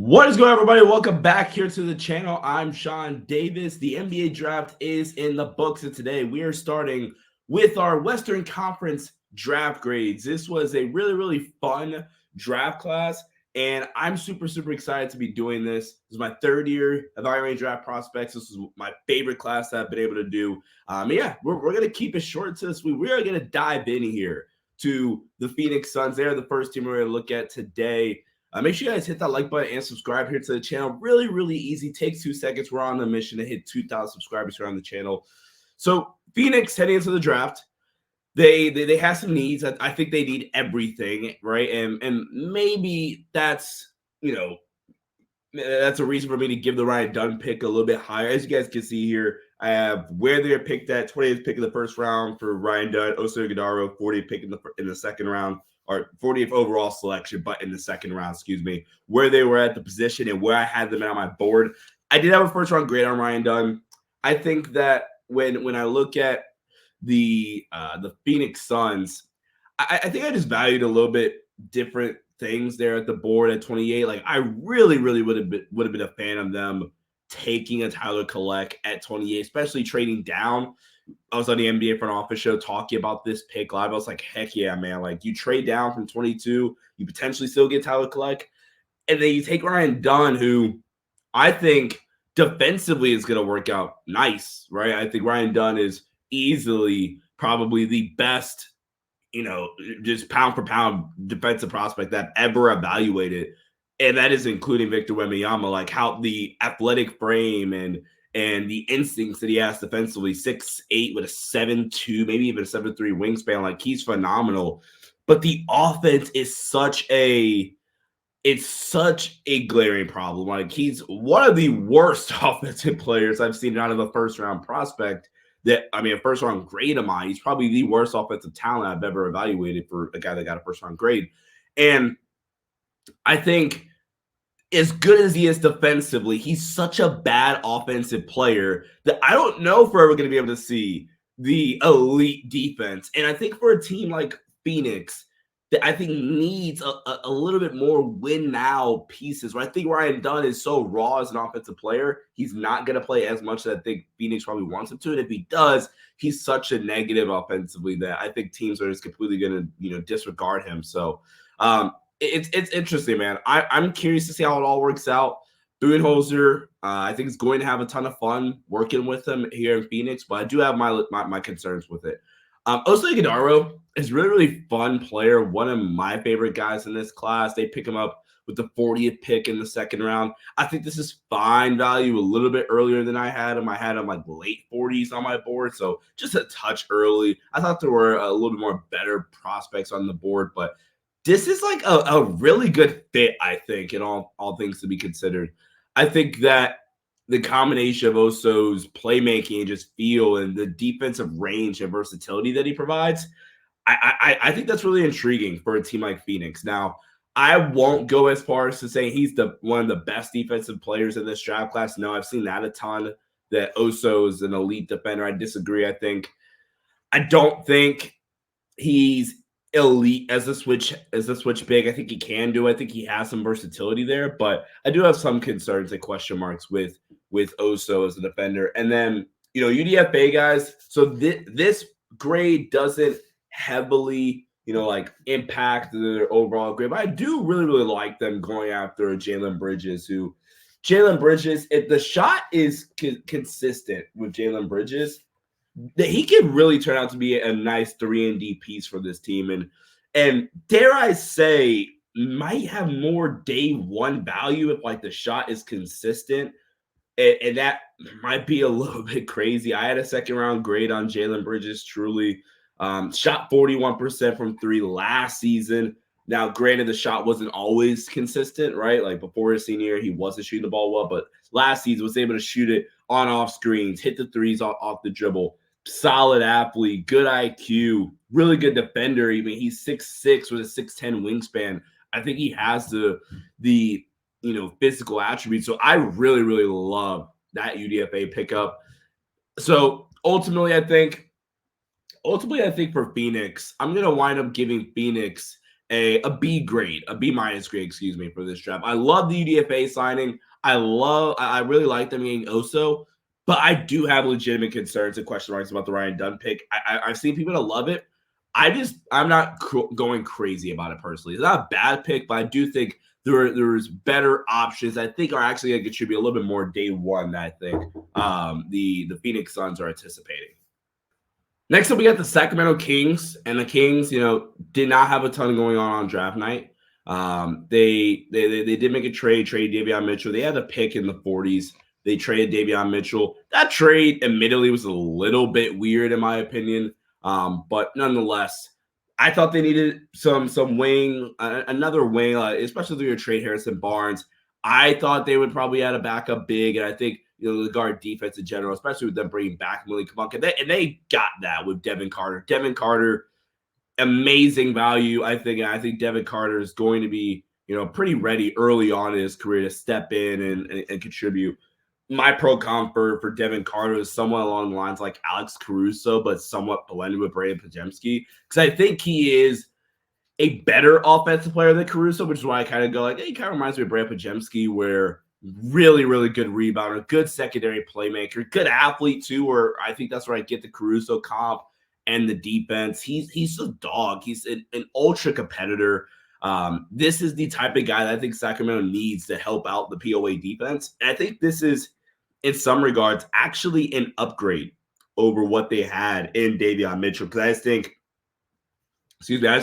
What is going on, everybody? Welcome back here to the channel. I'm Sean Davis. The NBA draft is in the books, and today we are starting with our Western Conference draft grades. This was a really fun draft class, and I'm super excited to be doing this. This is my third year evaluating draft prospects. This is my favorite class that I've been able to do. We're going to keep it short to this week. We are going to dive in here to the Phoenix Suns. They're the first team we're going to look at today. Make sure you guys hit that like button and subscribe here to the channel. Really easy. Takes 2 seconds. We're on a mission to hit 2,000 subscribers here on the channel. So Phoenix heading into the draft, they have some needs. I think they need everything, right? And maybe that's that's a reason for me to give the Ryan Dunn pick a little bit higher. As you guys can see here, I have where they're picked at 20th pick in the first round for Ryan Dunn, Oso Ighodaro, 40th pick in the second round. Or 40th overall selection, but in the second round, where they were at the position and where I had them on my board. I did have a first round grade on Ryan Dunn. I think that when I look at the Phoenix Suns, I think I just valued a little bit different things there at the board at 28. Like I really would have been a fan of them taking a Tyler Kolek at 28, especially trading down. I was on the NBA front office show talking about this pick live. I was like, heck yeah, man. Like you trade down from 22, you potentially still get Tyler Kolek. And then you take Ryan Dunn, who I think defensively is going to work out nice, right? I think Ryan Dunn is easily probably the best, just pound for pound defensive prospect that I've ever evaluated. And that is including Victor Wembanyama, like how the athletic frame and the instincts that he has defensively, 6'8" with a 7'2", maybe even a 7'3" wingspan. Like he's phenomenal. But the offense is such a glaring problem. Like he's one of the worst offensive players I've seen out of a first round prospect. A first round grade of mine. He's probably the worst offensive talent I've ever evaluated for a guy that got a first round grade. And I think as good as he is defensively, he's such a bad offensive player that I don't know if we're ever going to be able to see the elite defense. And I think for a team like Phoenix that I think needs a little bit more win now pieces, where I think Ryan Dunn is so raw as an offensive player, he's not going to play as much as I think Phoenix probably wants him to. And if he does, he's such a negative offensively that I think teams are just completely going to, disregard him. So, It's interesting, man. I'm curious to see how it all works out. Budenholzer, I think is going to have a ton of fun working with him here in Phoenix, but I do have my concerns with it. Oso Ighodaro is really fun player, one of my favorite guys in this class. They pick him up with the 40th pick in the second round. I think this is fine value, a little bit earlier than I had him. I had him like late 40s on my board, so just a touch early. I thought there were a little bit more better prospects on the board, but this is like a really good fit, I think, in all things to be considered. I think that the combination of Oso's playmaking and just feel and the defensive range and versatility that he provides, I think that's really intriguing for a team like Phoenix. Now, I won't go as far as to say he's one of the best defensive players in this draft class. No, I've seen that a ton, that Oso is an elite defender. I disagree. I don't think he's elite as a switch big. I think he can do it. I think he has some versatility there, but I do have some concerns and question marks with Oso as a defender. And then UDFA guys, so this grade doesn't heavily impact their overall grade, but I do really like them going after Jalen Bridges, if the shot is consistent with Jalen Bridges, that he can really turn out to be a nice 3-and-D piece for this team, and dare I say might have more day one value if like the shot is consistent, and that might be a little bit crazy. I had a second round grade on Jalen Bridges. Truly, shot 41% from 3 last season. Now, granted, the shot wasn't always consistent, right? Like before his senior year, he wasn't shooting the ball well, but last season was able to shoot it on off screens, hit the threes off the dribble. Solid athlete, good IQ, really good defender. Even he's 6'6" with a 6'10" wingspan. I think he has the physical attributes. So I really love that UDFA pickup. So ultimately, I think for Phoenix, I'm gonna wind up giving Phoenix a B grade, a B minus grade, excuse me, for this draft. I love the UDFA signing. I really like them getting Oso, but I do have legitimate concerns and question marks about the Ryan Dunn pick. I've seen people that love it. I'm not going crazy about it personally. It's not a bad pick, but I do think there's better options. I think are actually going to contribute a little bit more day one than I think the Phoenix Suns are anticipating. Next up, we got the Sacramento Kings, and the Kings, did not have a ton going on draft night. They did make a trade Davion Mitchell. They had a pick in the 40s. They traded Davion Mitchell. That trade, admittedly, was a little bit weird in my opinion, but nonetheless, I thought they needed some wing, another wing, especially through your trade Harrison Barnes. I thought they would probably add a backup big, and I think the guard defense in general, especially with them bringing back Malik Monk, and they got that with Devin Carter. Devin Carter, amazing value, I think. And I think Devin Carter is going to be, pretty ready early on in his career to step in and contribute. My pro comp for Devin Carter is somewhat along the lines like Alex Caruso, but somewhat blended with Brandon Podziemski, because I think he is a better offensive player than Caruso, which is why I kind of go like, hey, he kind of reminds me of Brandon Podziemski, where really, really good rebounder, good secondary playmaker, good athlete too, where I think that's where I get the Caruso comp and the defense. He's a dog. He's an ultra competitor. This is the type of guy that I think Sacramento needs to help out the POA defense. And I think this is, in some regards, actually an upgrade over what they had in Davion Mitchell. Because I just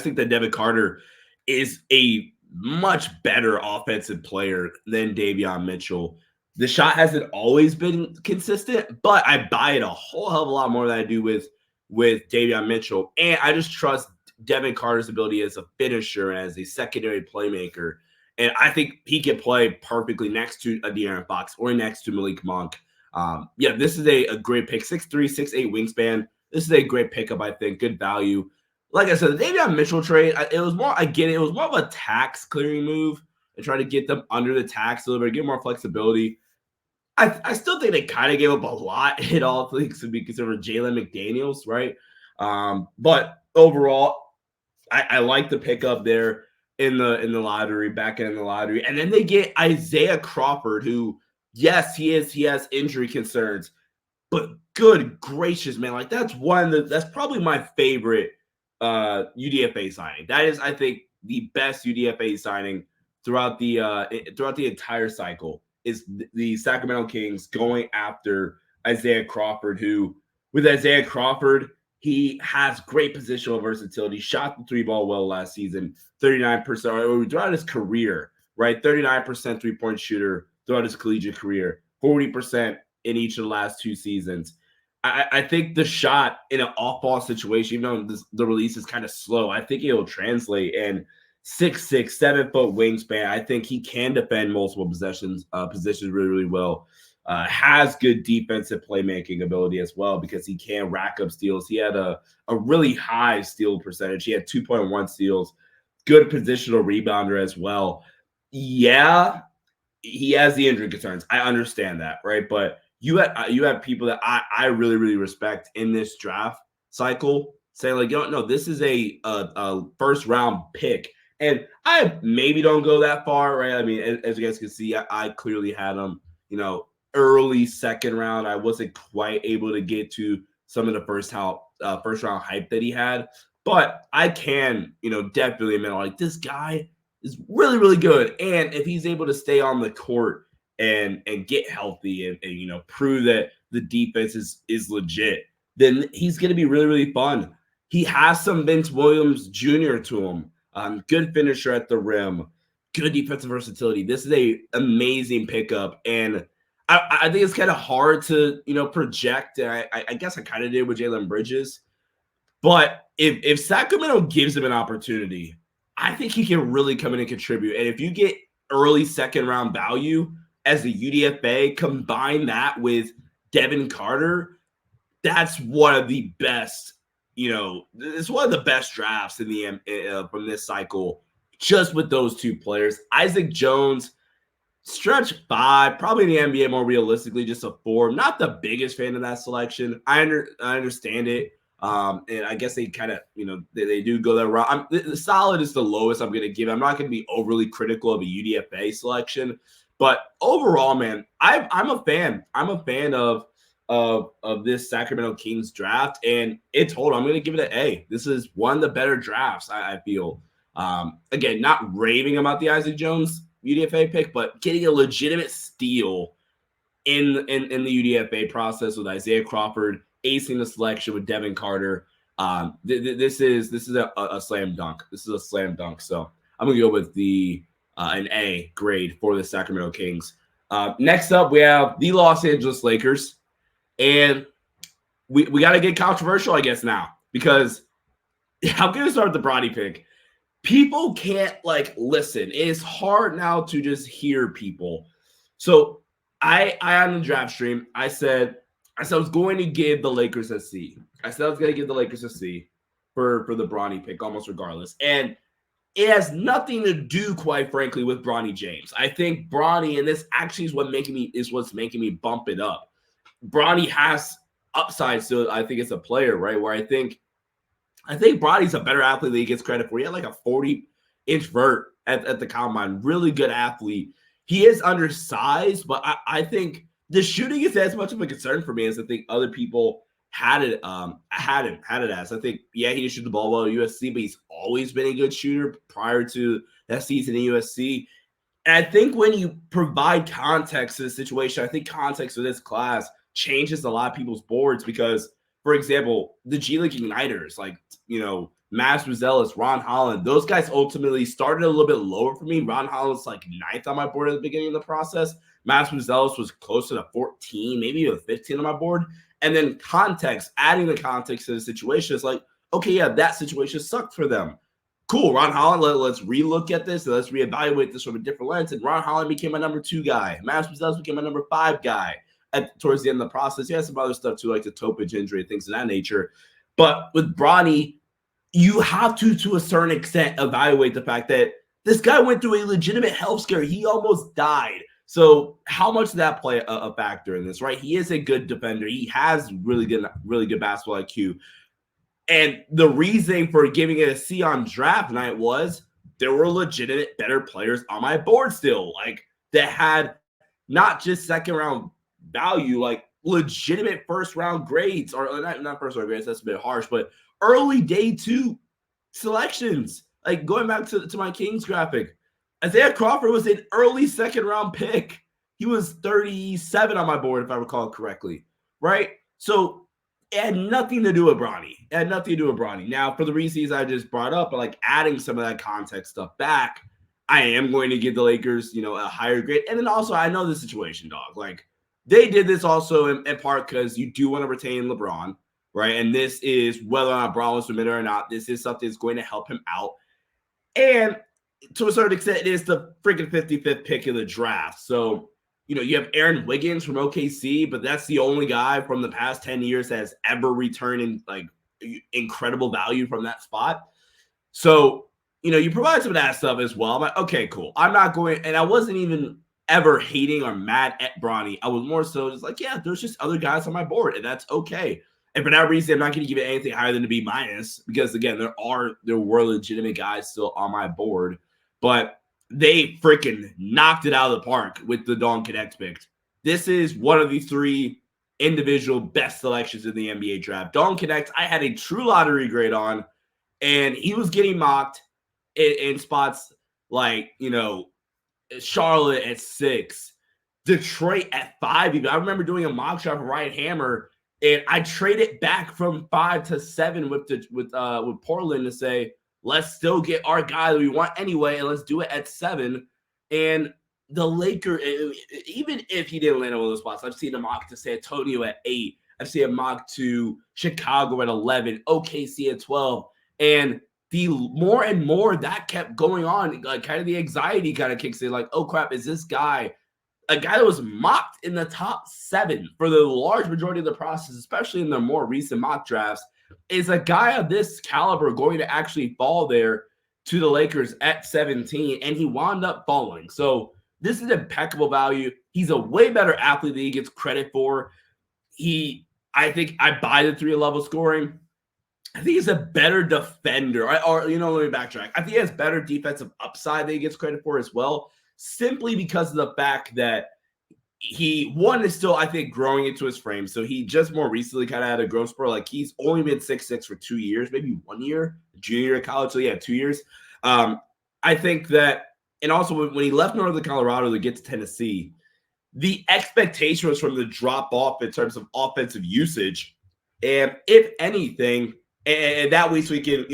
think that Devin Carter is a much better offensive player than Davion Mitchell. The shot hasn't always been consistent, but I buy it a whole hell of a lot more than I do with Davion Mitchell. And I just trust Devin Carter's ability as a finisher and as a secondary playmaker. And I think he can play perfectly next to a De'Aaron Fox or next to Malik Monk. This is a great pick. 6'3", 6'8" wingspan. This is a great pickup, I think. Good value. Like I said, the Davion Mitchell trade, it was more of a tax clearing move and try to get them under the tax a little bit, get more flexibility. I still think they kind of gave up a lot in all things to be considered Jalen McDaniels, right? But overall, I like the pickup there in the lottery, back in the lottery. And then they get Isaiah Crawford, who, yes, he has injury concerns, but good gracious, man. Like that's probably my favorite UDFA signing. That is, I think, the best UDFA signing throughout the entire cycle is the Sacramento Kings going after Isaiah Crawford, who, with Isaiah Crawford, he has great positional versatility, shot the three ball well last season, 39% throughout his career, right? 39% three-point shooter throughout his collegiate career, 40% in each of the last two seasons. I think the shot in an off-ball situation, even though the release is kind of slow, I think it'll translate. And 6'6", 7-foot wingspan, I think he can defend multiple positions really, really well. Has good defensive playmaking ability as well because he can rack up steals. He had a really high steal percentage. He had 2.1 steals. Good positional rebounder as well. Yeah, he has the injury concerns. I understand that, right? But you have people that I really, really respect in this draft cycle saying like, no, this is a first round pick. And I maybe don't go that far, right? I mean, as you guys can see, I clearly had him, early second round. I wasn't quite able to get to some of the first round hype that he had. But I can, definitely admit like this guy is really, really good. And if he's able to stay on the court and get healthy and prove that the defense is legit, then he's going to be really, really fun. He has some Vince Williams Jr. to him. Good finisher at the rim, good defensive versatility. This is a amazing pickup, and I think it's kind of hard to project. And I guess I kind of did with Jalen Bridges, but if Sacramento gives him an opportunity, I think he can really come in and contribute. And if you get early second round value as a UDFA, combine that with Devin Carter, that's one of the best. It's one of the best drafts in the from this cycle, just with those two players. Isaac Jones, stretch 5, probably in the NBA more realistically, just a 4. I'm not the biggest fan of that selection. I understand it. And I guess they kind of, they do go that route. The solid is the lowest I'm going to give. I'm not going to be overly critical of a UDFA selection, but overall, man, I'm a fan. I'm a fan of this Sacramento Kings draft, and it's hold. I'm going to give it an A. This is one of the better drafts I feel. Again, not raving about the Isaac Jones UDFA pick, but getting a legitimate steal in the UDFA process with Isaiah Crawford, acing the selection with Devin Carter. This is a slam dunk. This is a slam dunk. So I'm gonna go with an A grade for the Sacramento Kings. Next up, we have the Los Angeles Lakers, and we got to get controversial, I guess, now, because I'm gonna start with the Bronny pick. People can't listen. It's hard now to just hear people. So I on the draft stream, I said I was going to give the Lakers a C. I said I was going to give the Lakers a C for the Bronny pick, almost regardless. And it has nothing to do, quite frankly, with Bronny James. I think Bronny, and this actually is what's making me bump it up. Bronny has upside still. I think it's a player, right? Where I think Bronny's a better athlete than he gets credit for. He had like a 40-inch vert at the combine. Really good athlete. He is undersized, but I think the shooting is as much of a concern for me as I think other people had it as. I think, he didn't shoot the ball well at USC, but he's always been a good shooter prior to that season in USC. And I think when you provide context to the situation, I think context for this class changes a lot of people's boards because, for example, the G League Igniters, Mavs Buzelis, Ron Holland, those guys ultimately started a little bit lower for me. Ron Holland's like 9th on my board at the beginning of the process. Mavs Buzelis was closer to 14, maybe even 15 on my board. And then adding the context to the situation is like, okay, yeah, that situation sucked for them. Cool, Ron Holland, let's relook at this and let's reevaluate this from a different lens. And Ron Holland became my number 2 guy. Mavs Buzelis became my number 5 guy towards the end of the process. He had some other stuff too, like the Topage injury, things of that nature. But with Bronny, you have to a certain extent, evaluate the fact that this guy went through a legitimate health scare. He almost died. So how much does that play a factor in this, right? He is a good defender. He has really good basketball IQ. And the reason for giving it a C on draft night was there were legitimate better players on my board still, that had not just second round value, legitimate first round grades, or not first round grades. That's a bit harsh, but early day 2 selections. Going back to my Kings graphic, Isaiah Crawford was an early second round pick. He was 37 on my board, if I recall correctly, right? So it had nothing to do with Bronny. Now, for the reasons I just brought up, adding some of that context stuff back, I am going to give the Lakers, a higher grade. And then also, I know the situation, dog. They did this also in part because you do want to retain LeBron, right? And this is whether or not Bron was submitted or not. This is something that's going to help him out. And to a certain extent, it is the freaking 55th pick of the draft. So, you have Aaron Wiggins from OKC, but that's the only guy from the past 10 years that has ever returned in incredible value from that spot. So, you provide some of that stuff as well. I'm like, okay, cool. I'm not going, and I wasn't even ever hating or mad at Bronny. I was more so just there's just other guys on my board, and that's okay. And for that reason, I'm not going to give it anything higher than a B- because, again, there were legitimate guys still on my board, but they freaking knocked it out of the park with the Don Connect pick. This is one of the 3 individual best selections in the NBA draft. Don Connect, I had a true lottery grade on, and he was getting mocked in spots Charlotte at 6, Detroit at 5. Even I remember doing a mock draft for Ryan Hammer, and I traded back from 5 to 7 with Portland to say, let's still get our guy that we want anyway, and let's do it at 7. And the Lakers, even if he didn't land on one of those spots, I've seen a mock to San Antonio at 8. I've seen a mock to Chicago at 11, OKC at 12. And the more and more that kept going on, kind of the anxiety kind of kicks in, oh crap, is this guy a guy that was mocked in the top 7 for the large majority of the process, especially in the more recent mock drafts, is a guy of this caliber going to actually fall there to the Lakers at 17, and he wound up falling. So this is impeccable value. He's a way better athlete than he gets credit for. I think I buy the 3 level scoring. I think he's a better defender. Or let me backtrack. I think he has better defensive upside that he gets credit for as well, simply because of the fact that one is still, I think, growing into his frame. So he just more recently kind of had a growth spurt. Like he's only been 6'6" for 2 years, maybe 1 year, junior year of college. So yeah, 2 years. I think that, and also when he left Northern Colorado to get to Tennessee, the expectation was from the drop off in terms of offensive usage. And if anything, and that way so we can,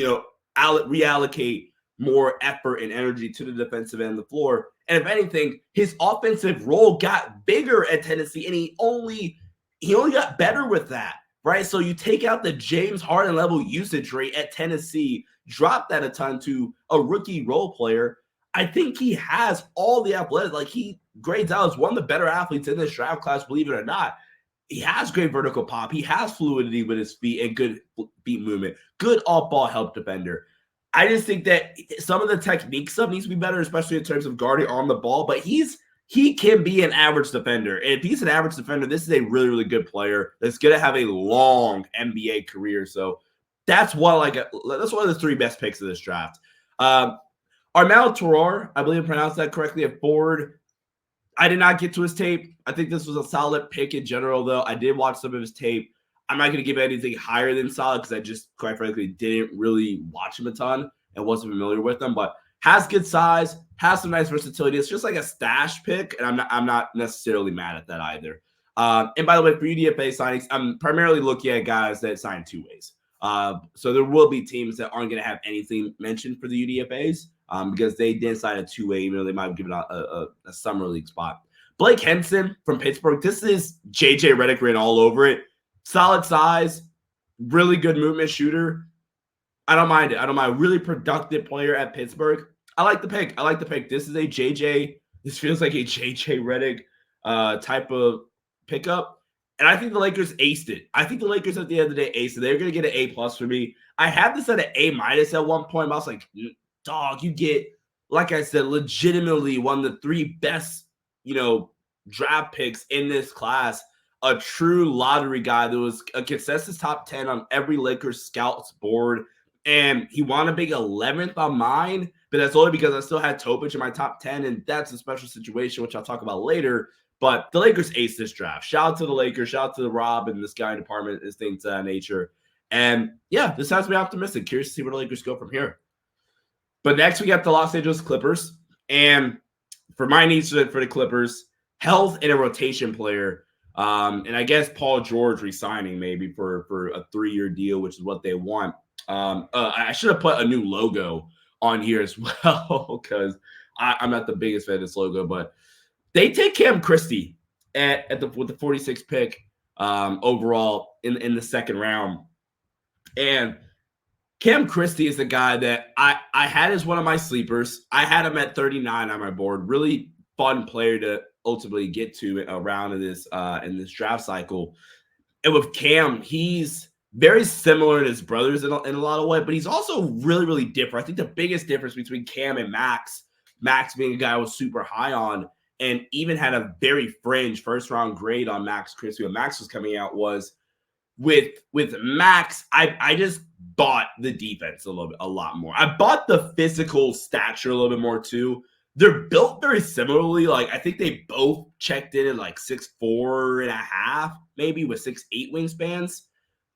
reallocate more effort and energy to the defensive end of the floor. And if anything, his offensive role got bigger at Tennessee, and he only got better with that, right? So you take out the James Harden level usage rate at Tennessee, drop that a ton to a rookie role player. I think he has all the athletics. Like he grades out as one of the better athletes in this draft class, believe it or not. He has great vertical pop. He has fluidity with his feet and good feet movement, good off-ball help defender. I just think that some of the technique stuff needs to be better, especially in terms of guarding on the ball. But he can be an average defender. And if he's an average defender, this is a really, really good player that's going to have a long NBA career. So that's one of the 3 best picks of this draft. Armel Terrar, I believe I pronounced that correctly, at forward. I did not get to his tape. I think this was a solid pick in general, though. I did watch some of his tape. I'm not going to give anything higher than solid because I just, quite frankly, didn't really watch him a ton and wasn't familiar with him. But has good size, has some nice versatility. It's just like a stash pick, and I'm not necessarily mad at that either. And by the way, for UDFA signings, I'm primarily looking at guys that sign 2 ways. So there will be teams that aren't going to have anything mentioned for the UDFAs. Because they didn't sign a 2-way, even though they might have given out a summer league spot. Blake Henson from Pittsburgh. This is JJ Redick written all over it. Solid size, really good movement shooter. I don't mind it. I don't mind. Really productive player at Pittsburgh. I like the pick. This is a JJ. This feels like a JJ Redick type of pickup. And I think the Lakers aced it. I think the Lakers at the end of the day aced it. They're going to get an A+ for me. I had this at an A- at one point, but I was like, dog, you get, like I said, legitimately one of the 3 best, draft picks in this class. A true lottery guy that was a consensus top 10 on every Lakers scouts board. And he won a big 11th on mine, but that's only because I still had Topic in my top 10, and that's a special situation, which I'll talk about later. But the Lakers aced this draft. Shout out to the Lakers. Shout out to the Rob and this guy department, is things of that nature. And yeah, this has me optimistic. Curious to see where the Lakers go from here. But next we got the Los Angeles Clippers. And for my needs for the Clippers, health and a rotation player. And I guess Paul George resigning maybe for a 3-year deal, which is what they want. I should have put a new logo on here as well because I'm not the biggest fan of this logo. But they take Cam Christie with the 46th pick overall in the second round. And Cam Christie is the guy that I had as one of my sleepers. I had him at 39 on my board. Really fun player to ultimately get to around in this draft cycle. And with Cam, he's very similar to his brothers in a lot of ways, but he's also really, really different. I think the biggest difference between Cam and Max being a guy I was super high on and even had a very fringe first-round grade on Max Christie when Max was coming out, was with Max, I just bought the defense a lot more. I bought the physical stature a little bit more too. They're built very similarly. Like I think they both checked in at like 6'4.5", maybe with 6'8" wingspans.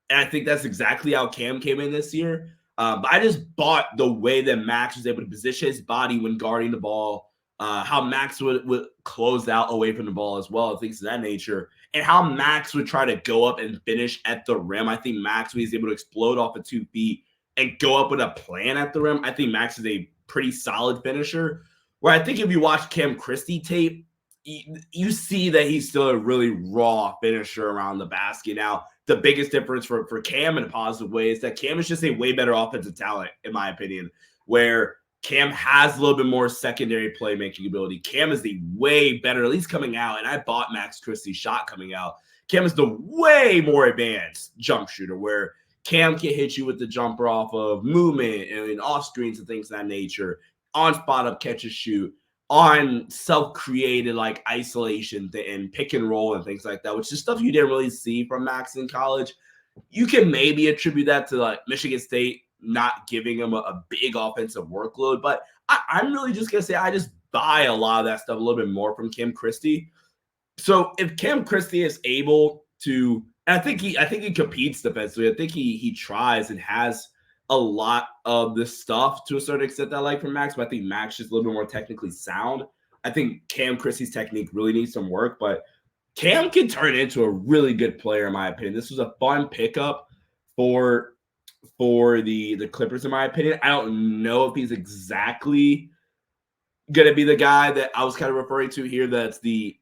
And I think that's exactly how Cam came in this year. But I just bought the way that Max was able to position his body when guarding the ball, how Max would close out away from the ball as well, things of that nature, and how Max would try to go up and finish at the rim. I think Max was able to explode off of 2 feet and go up with a plan at the rim. I think Max is a pretty solid finisher, where I think if you watch Cam Christie tape, you see that he's still a really raw finisher around the basket. Now, the biggest difference for Cam in a positive way is that Cam is just a way better offensive talent, in my opinion, where Cam has a little bit more secondary playmaking ability. Cam is the way better, at least coming out, and I bought Max Christie's shot coming out. Cam is the way more advanced jump shooter, where Cam can hit you with the jumper off of movement and off screens and things of that nature, on spot up catch and shoot, on self-created like isolation and pick and roll and things like that, which is stuff you didn't really see from Max in college. You can maybe attribute that to like Michigan State not giving him a big offensive workload, but I'm really just gonna say I just buy a lot of that stuff a little bit more from Cam Christie. So if Cam Christie is able to, and I think he competes defensively. I think he tries and has a lot of the stuff to a certain extent that I like from Max, but I think Max is a little bit more technically sound. I think Cam Christie's technique really needs some work, but Cam can turn into a really good player, in my opinion. This was a fun pickup for the Clippers, in my opinion. I don't know if he's exactly going to be the guy that I was kind of referring to here. That's the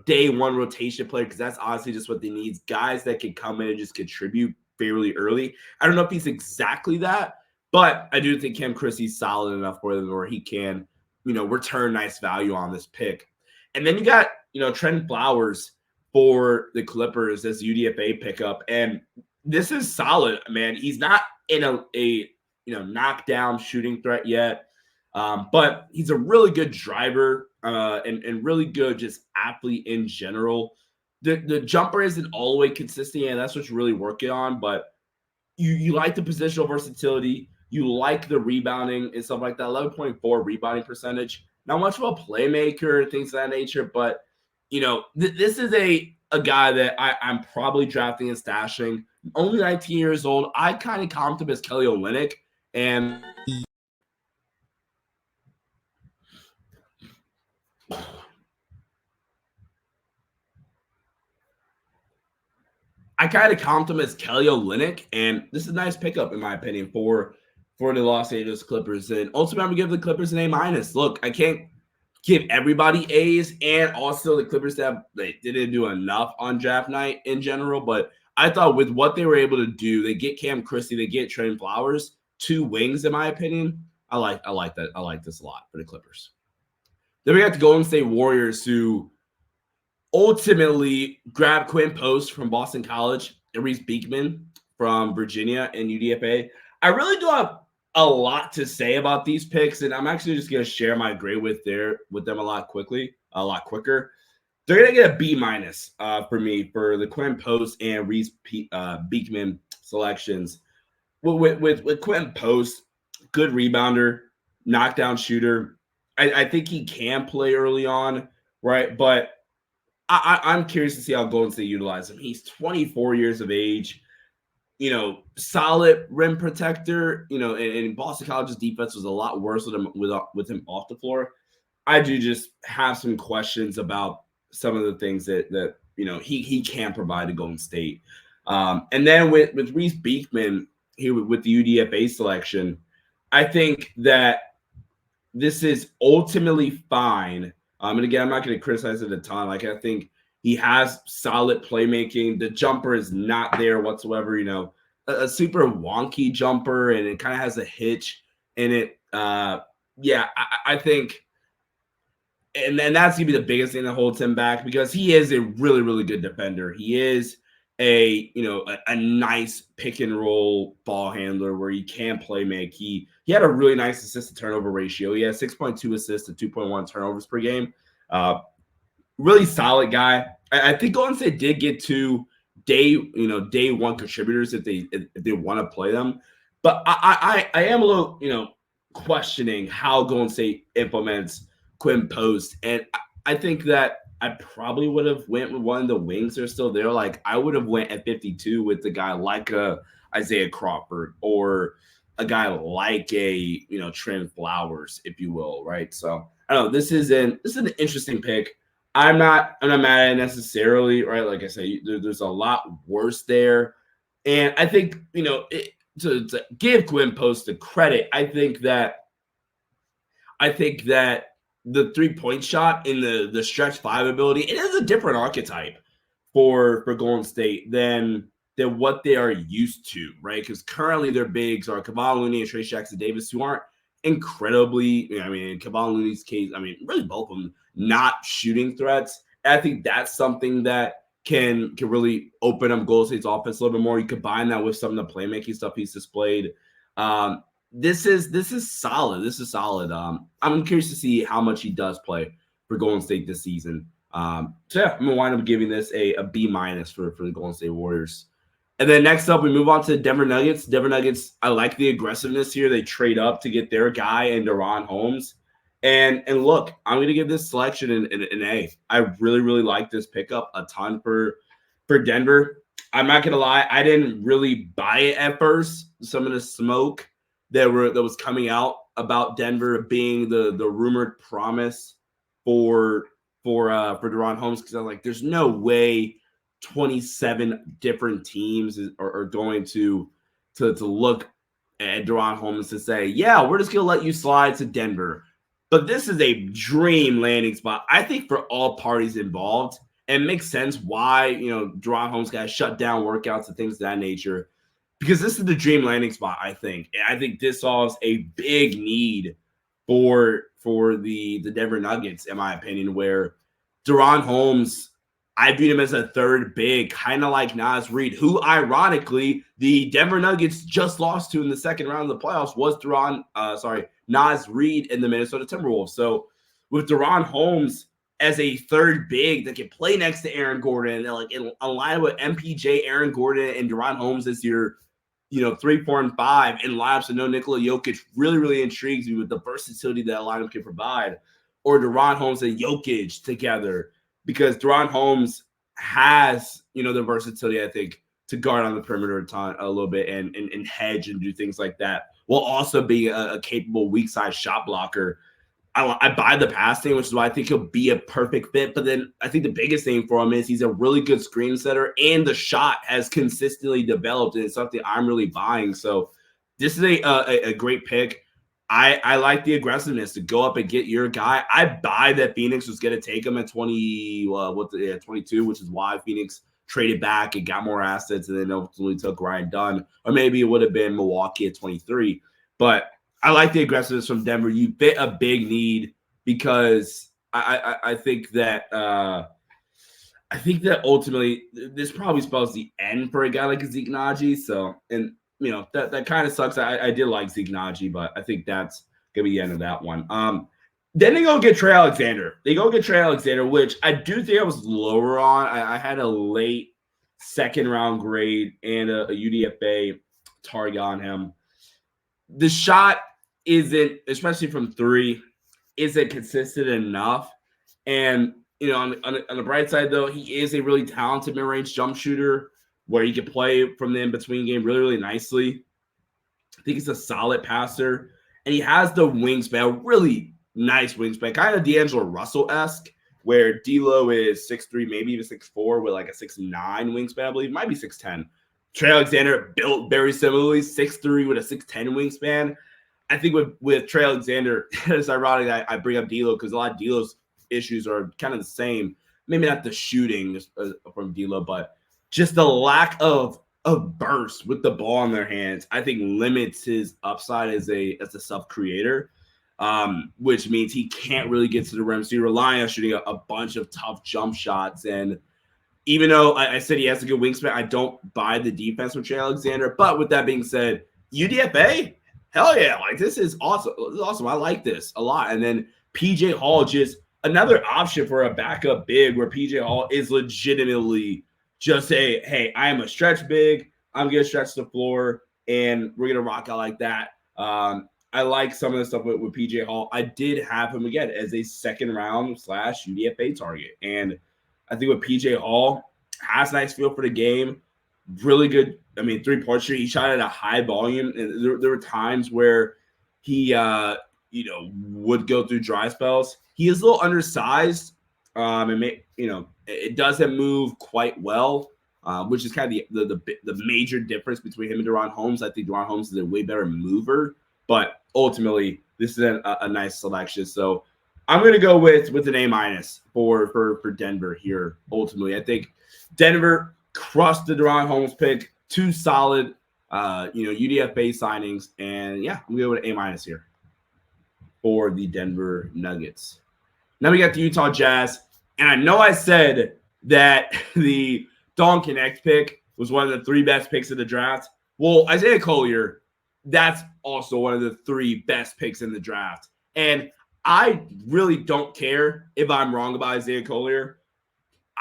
day one rotation player, because that's honestly just what they need. Guys that can come in and just contribute fairly early. I don't know if he's exactly that, but I do think Cam Christie's solid enough for them where he can, return nice value on this pick. And then you got, Trent Flowers for the Clippers as UDFA pickup. And this is solid, man. He's not in a knockdown shooting threat yet. But he's a really good driver and really good just athlete in general. The jumper isn't all the way consistent, and that's what you're really working on. But you like the positional versatility. You like the rebounding and stuff like that. 11.4 rebounding percentage. Not much of a playmaker, things of that nature. But, this is a guy that I'm probably drafting and stashing. Only 19 years old. I kind of comped him as Kelly Olynyk. And I kind of comped him as Kelly Olynyk, and this is a nice pickup, in my opinion, for the Los Angeles Clippers. And ultimately, I'm going to give the Clippers an A-. Look, I can't give everybody A's, and also the Clippers they didn't do enough on draft night in general, but I thought with what they were able to do, they get Cam Christie, they get Trent Flowers, 2 wings, in my opinion. I like that. I like this a lot for the Clippers. Then we got the Golden State Warriors, who ultimately grabbed Quinn Post from Boston College and Reese Beekman from Virginia and UDFA. I really do have a lot to say about these picks, and I'm actually just going to share my grade with them a lot quicker. They're going to get a B- for me for the Quinn Post and Reese Beekman selections. With Quinn Post, good rebounder, knockdown shooter. I think he can play early on, right? But I'm curious to see how Golden State utilize him. He's 24 years of age, solid rim protector, and Boston College's defense was a lot worse with him off the floor. I do just have some questions about some of the things that he can provide to Golden State. And then with Reese Beekman here with the UDFA selection, I think that this is ultimately fine. And again, I'm not going to criticize it a ton. Like, I think he has solid playmaking. The jumper is not there whatsoever. A super wonky jumper, and it kind of has a hitch in it. I think, and then that's going to be the biggest thing that holds him back, because he is a really, really good defender. He is a nice pick and roll ball handler where he can play make. He had a really nice assist to turnover ratio. He has 6.2 assists to 2.1 turnovers per game. Really solid guy. I think Golden State did get 2 day one contributors if they want to play them. But I am a little questioning how Golden State implements Quinn Post, and I think that I probably would have went with one of the wings that are still there. Like, I would have went at 52 with the guy like Isaiah Crawford, or a guy like a Trent Flowers, if you will, right? So I don't know. This is an interesting pick. I'm not mad at it necessarily, right? Like I say, there's a lot worse there, and I think to give Quinn Post the credit, I think that the 3-point shot in the stretch 5 ability, it is a different archetype for Golden State than what they are used to, right? Because currently their bigs are Kevon Looney and Trayce Jackson-Davis, who aren't incredibly, in Kevon Looney's case, really both of them not shooting threats. And I think that's something that can really open up Golden State's offense a little bit more. You combine that with some of the playmaking stuff he's displayed. This is solid. This is solid. I'm curious to see how much he does play for Golden State this season. So yeah, I'm gonna wind up giving this a B- for the Golden State Warriors. And then next up, we move on to Denver Nuggets. Denver Nuggets, I like the aggressiveness here. They trade up to get their guy and DeRon Holmes. And look, I'm going to give this selection an A. I really, really like this pickup a ton for Denver. I'm not going to lie. I didn't really buy it at first. Some of the smoke that was coming out about Denver being the rumored promise for DeRon Holmes, because I was like, there's no way 27 different teams are going to look at DeRon Holmes to say, yeah, we're just going to let you slide to Denver. But this is a dream landing spot, I think, for all parties involved. And it makes sense why, DeRon Holmes got shut down workouts and things of that nature, because this is the dream landing spot, I think. And I think this solves a big need for the Denver Nuggets, in my opinion, where DeRon Holmes, I view him as a third big, kind of like Naz Reid, who ironically the Denver Nuggets just lost to in the second round of the playoffs was Naz Reid in the Minnesota Timberwolves. So with DeRon Holmes as a third big that can play next to Aaron Gordon, and like in a line with MPJ, Aaron Gordon, and DeRon Holmes as your 3, 4, and 5 in lineups and no Nikola Jokic really, really intrigues me with the versatility that a lineup can provide. Or DeRon Holmes and Jokic together, because DeRon Holmes has, the versatility, I think, to guard on the perimeter a little bit and hedge and do things like that, while also being a capable weak side shot blocker. I buy the passing, which is why I think he'll be a perfect fit. But then I think the biggest thing for him is he's a really good screen setter, and the shot has consistently developed, and it's something I'm really buying. So this is a great pick. I like the aggressiveness to go up and get your guy. I buy that Phoenix was going to take him at 22, which is why Phoenix traded back and got more assets and then ultimately took Ryan Dunn. Or maybe it would have been Milwaukee at 23. But I like the aggressiveness from Denver. You fit a big need, because I think that ultimately this probably spells the end for a guy like Zeke Naji. So, and that kind of sucks. I did like Zeke Naji, but I think that's gonna be the end of that one. Then they go get Trey Alexander. Which I do think I was lower on. I had a late second round grade and a UDFA target on him. The shot isn't, especially from 3, isn't consistent enough. And, on the bright side, though, he is a really talented mid-range jump shooter where he can play from the in-between game really, really nicely. I think he's a solid passer. And he has the wingspan, really nice wingspan, kind of D'Angelo Russell-esque, where D'Lo is 6'3", maybe even 6'4", with like a 6'9" wingspan, I believe. Might be 6'10". Trey Alexander built very similarly, 6'3" with a 6'10" wingspan. I think with Trey Alexander, it's ironic that I bring up D'Lo, because a lot of D'Lo's issues are kind of the same. Maybe not the shooting from D'Lo, but just the lack of burst with the ball in their hands, I think limits his upside as a sub-creator, which means he can't really get to the rim. So you're relying on shooting a bunch of tough jump shots. And even though I said he has a good wingspan, I don't buy the defense from Trey Alexander. But with that being said, UDFA, hell yeah, like this is awesome. I like this a lot. And then PJ Hall, just another option for a backup big, where PJ Hall is legitimately just say, hey, I am a stretch big. I'm going to stretch the floor, and we're going to rock out like that. I like some of the stuff with PJ Hall. I did have him, again, as a second round / UDFA target. And I think with PJ Hall, has a nice feel for the game. Really good, three-point shooter. He shot at a high volume. And there were times where he, would go through dry spells. He is a little undersized. It doesn't move quite well, which is kind of the major difference between him and DeRon Holmes. I think DeRon Holmes is a way better mover, but ultimately this is a nice selection. So I'm going to go with an A- for Denver here. Ultimately, I think Denver crushed the DeRon Holmes pick. 2 solid, UDFA signings, and yeah, I'm going to go with an A- here for the Denver Nuggets. Now we got the Utah Jazz, and I know I said that the Don Connect pick was one of the 3 best picks of the draft. Well, Isaiah Collier, that's also one of the 3 best picks in the draft. And I really don't care if I'm wrong about Isaiah Collier.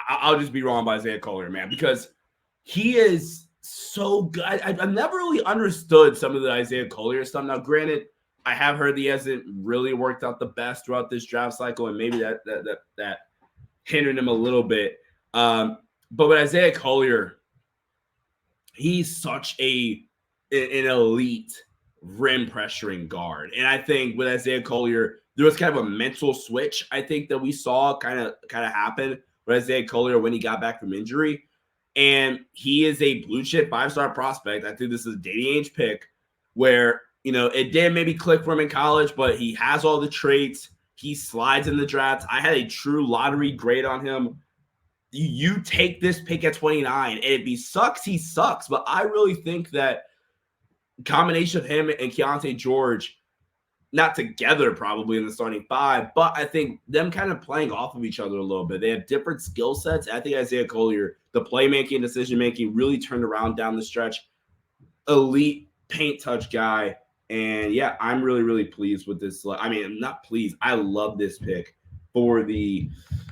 I'll just be wrong about Isaiah Collier, man, because he is so good. I've never really understood some of the Isaiah Collier stuff. Now, granted, I have heard he hasn't really worked out the best throughout this draft cycle, and maybe that hindered him a little bit. But with Isaiah Collier, he's such an elite rim pressuring guard. And I think with Isaiah Collier, there was kind of a mental switch, I think, that we saw kind of happen with Isaiah Collier when he got back from injury. And he is a blue chip 5-star prospect. I think this is a dating age pick where, it did maybe click for him in college, but he has all the traits. He slides in the draft. I had a true lottery grade on him. You take this pick at 29, and if he sucks, he sucks. But I really think that combination of him and Keontae George, not together probably in the starting 5, but I think them kind of playing off of each other a little bit. They have different skill sets. I think Isaiah Collier, the playmaking, decision-making really turned around down the stretch. Elite paint touch guy. And, yeah, I'm really, really pleased with this. I mean, I'm not pleased. I love this pick for the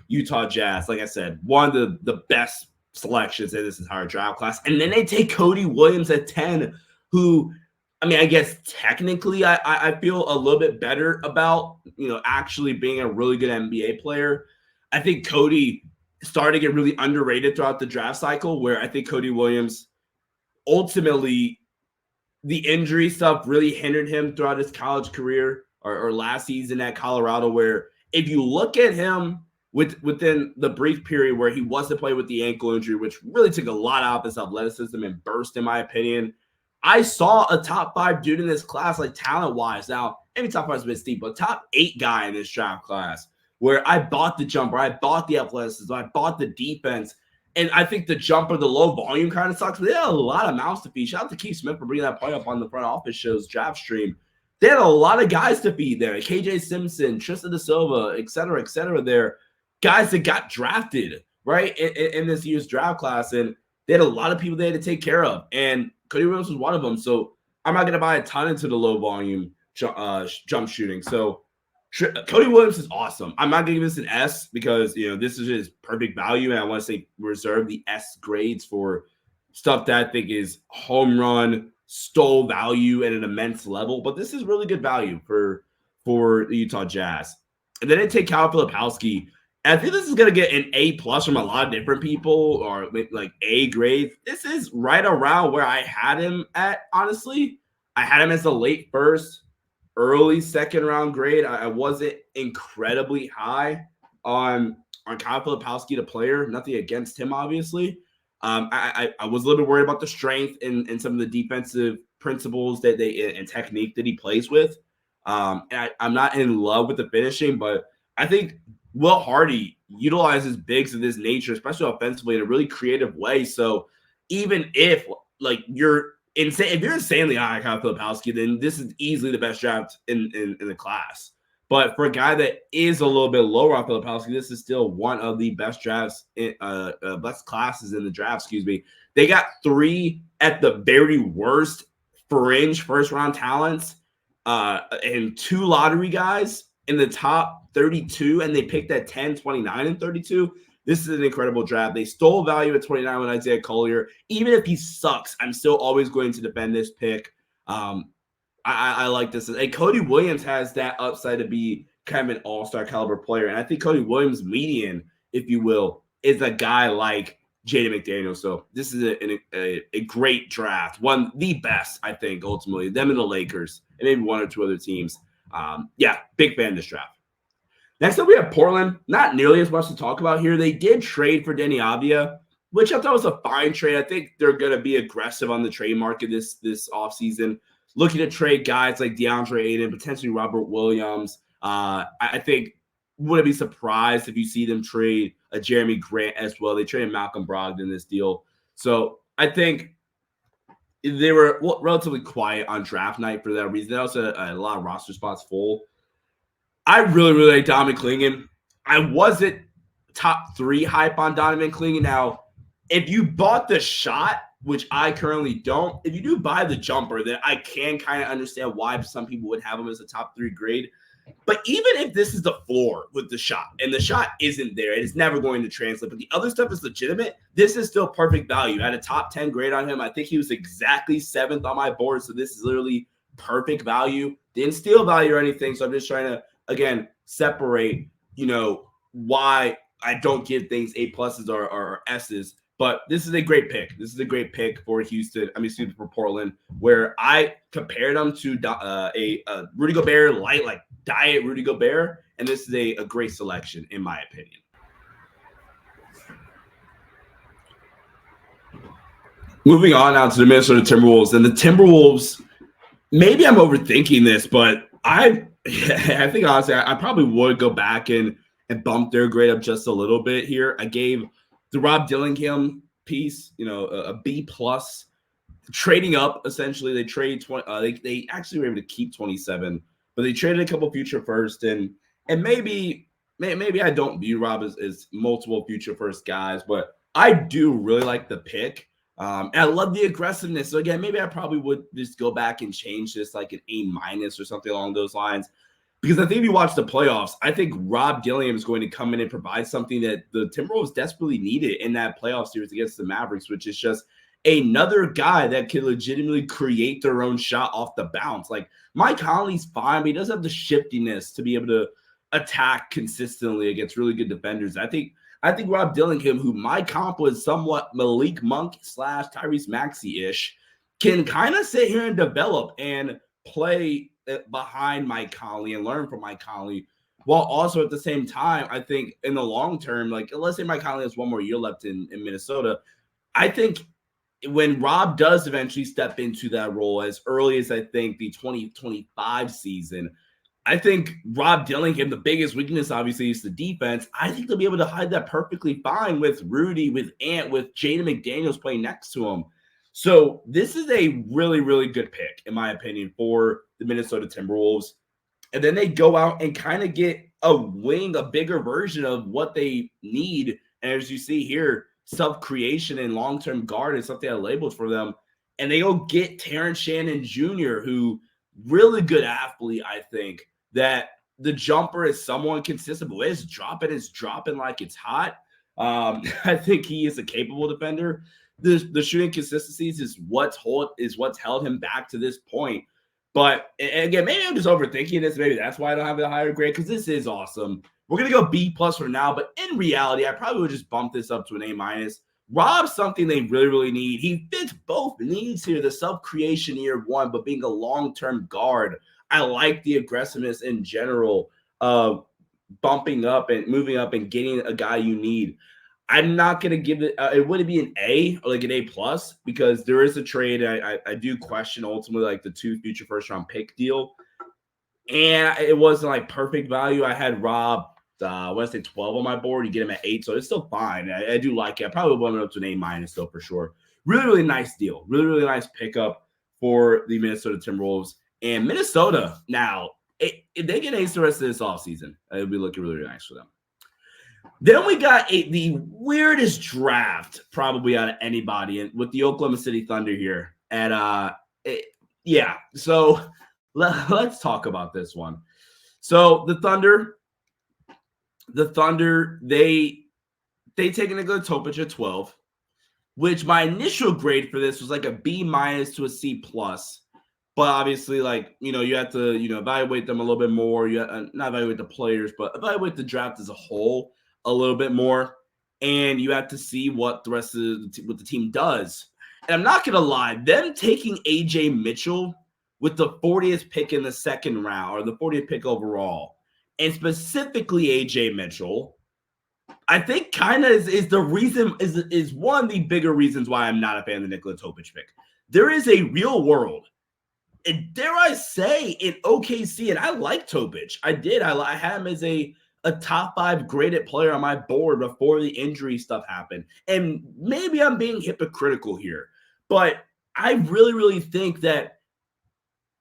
Utah Jazz. Like I said, one of the best selections in this entire draft class. And then they take Cody Williams at 10, who – I guess technically I feel a little bit better about, actually being a really good NBA player. I think Cody started to get really underrated throughout the draft cycle, where I think Cody Williams, ultimately, the injury stuff really hindered him throughout his college career or last season at Colorado, where if you look at him within the brief period where he wasn't playing with the ankle injury, which really took a lot out of his athleticism and burst, in my opinion, I saw a top 5 dude in this class, like talent-wise. Now, maybe top 5 is a bit steep, but top 8 guy in this draft class, where I bought the jumper, I bought the athleticism, I bought the defense, and I think the jumper, the low volume kind of sucks, but they had a lot of mouths to feed. Shout out to Keith Smith for bringing that point up on the front office show's draft stream. They had a lot of guys to feed there. KJ Simpson, Tristan Da Silva, et cetera there. Guys that got drafted, right, in this year's draft class, and they had a lot of people they had to take care of, and Cody Williams was one of them. So I'm not going to buy a ton into the low volume jump shooting. So Cody Williams is awesome. I'm not going to give this an S because, this is his perfect value. And I want to say reserve the S grades for stuff that I think is home run, stole value at an immense level. But this is really good value for the Utah Jazz. And then they take Kyle Filipowski. And I think this is going to get an A+ from a lot of different people, or like A grade. This is right around where I had him at, honestly. I had him as a late first, early second round grade. I wasn't incredibly high on Kyle Filipowski, the player. Nothing against him, obviously. I was a little bit worried about the strength and some of the defensive principles and technique that he plays with. And I'm not in love with the finishing, but I think Will Hardy utilizes bigs of this nature, especially offensively, in a really creative way. So even if you're insanely high on Kyle Filipowski, then this is easily the best draft in the class. But for a guy that is a little bit lower on Filipowski, this is still one of the best drafts, best classes in the draft. They got 3 at the very worst fringe first round talents, and 2 lottery guys in the top 32, and they picked at 10, 29, and 32. This is an incredible draft. They stole value at 29 with Isaiah Collier. Even if he sucks, I'm still always going to defend this pick. I like this. And Cody Williams has that upside to be kind of an all-star caliber player. And I think Cody Williams' median, if you will, is a guy like Jaden McDaniels. So this is a great draft. One, the best, I think, ultimately. Them and the Lakers, and maybe 1 or 2 other teams. Big fan of this draft. Next up, we have Portland. Not nearly as much to talk about here. They did trade for Deni Avdija, which I thought was a fine trade. I think they're going to be aggressive on the trade market this offseason, looking to trade guys like DeAndre Ayton, potentially Robert Williams. I think wouldn't be surprised if you see them trade a Jeremy Grant as well. They traded Malcolm Brogdon in this deal. So I think they were relatively quiet on draft night for that reason. They also had a lot of roster spots full. I really, really like Donovan Clingan. I wasn't top 3 hype on Donovan Clingan. Now, if you bought the shot, which I currently don't, if you do buy the jumper, then I can kind of understand why some people would have him as a top 3 grade. But even if this is the floor with the shot and the shot isn't there, it's never going to translate. But the other stuff is legitimate. This is still perfect value. I had a top 10 grade on him. I think he was exactly 7th on my board. So this is literally perfect value. Didn't steal value or anything. So I'm just trying to, again, separate, why I don't give things A pluses or S's. But this is a great pick. This is a great pick for Houston. For Portland, where I compared them to a Rudy Gobert light, like diet Rudy Gobert. And this is a great selection, in my opinion. Moving on now to the Minnesota Timberwolves. And the Timberwolves, maybe I'm overthinking this, but I think honestly, I probably would go back and bump their grade up just a little bit here. I gave the Rob Dillingham piece, a B plus. Trading up, essentially, they trade 20. They actually were able to keep 27, but they traded a couple future first, and maybe I don't view Rob as multiple future first guys, but I do really like the pick. And I love the aggressiveness. So again, maybe I probably would just go back and change this like an A- or something along those lines. Because I think if you watch the playoffs, I think Rob Dillingham is going to come in and provide something that the Timberwolves desperately needed in that playoff series against the Mavericks, which is just another guy that can legitimately create their own shot off the bounce. Like Mike Conley's fine, but he doesn't have the shiftiness to be able to attack consistently against really good defenders. I think Rob Dillingham, who my comp was somewhat Malik Monk / Tyrese Maxey-ish, can kind of sit here and develop and play behind Mike Conley and learn from Mike Conley, while also at the same time, I think in the long term, like let's say Mike Conley has one more year left in Minnesota, I think when Rob does eventually step into that role as early as I think the 2025 season, I think Rob Dillingham, the biggest weakness obviously is the defense. I think they'll be able to hide that perfectly fine with Rudy, with Ant, with Jaden McDaniels playing next to him. So this is a really, really good pick, in my opinion, for the Minnesota Timberwolves. And then they go out and kind of get a bigger version of what they need. And as you see here, self-creation and long-term guard is something I labeled for them. And they go get Terrence Shannon Jr., who really good athlete, I think, that the jumper is somewhat consistent, but it's dropping like it's hot. I think he is a capable defender. The shooting consistencies is what's held him back to this point. But again, maybe I'm just overthinking this. Maybe that's why I don't have a higher grade, because this is awesome. We're going to go B plus for now, but in reality, I probably would just bump this up to an A-. Rob's something they really, really need. He fits both needs here, the self-creation year one, but being a long-term guard. I like the aggressiveness in general of bumping up and moving up and getting a guy you need. I'm not going to give it it wouldn't be an A or like an A plus, because there is a trade. I do question ultimately like the 2 future first round pick deal. And it wasn't like perfect value. I had Rob, I want to say 12 on my board. You get him at 8, so it's still fine. I do like it. I probably want it up to an A- still for sure. Really, really nice deal. Really, really nice pickup for the Minnesota Timberwolves. And Minnesota, now, if they get ace the rest of this offseason, it would be looking really, really nice for them. Then we got the weirdest draft probably out of anybody with the Oklahoma City Thunder here. And so let's talk about this one. So the Thunder, they taken Nikola Topic at 12, which my initial grade for this was like a B- to a C+. But obviously, like, you have to, evaluate them a little bit more. You not evaluate the players, but evaluate the draft as a whole a little bit more. And you have to see what the rest of what the team does. And I'm not going to lie, them taking AJ Mitchell with the 40th pick in the second round, or the 40th pick overall, and specifically AJ Mitchell, I think kind of is the reason, is one of the bigger reasons why I'm not a fan of the Nikola Topic pick. There is a real world, and dare I say, in OKC, and I like Topic. I did. I had him as a top 5 graded player on my board before the injury stuff happened. And maybe I'm being hypocritical here, but I really, really think that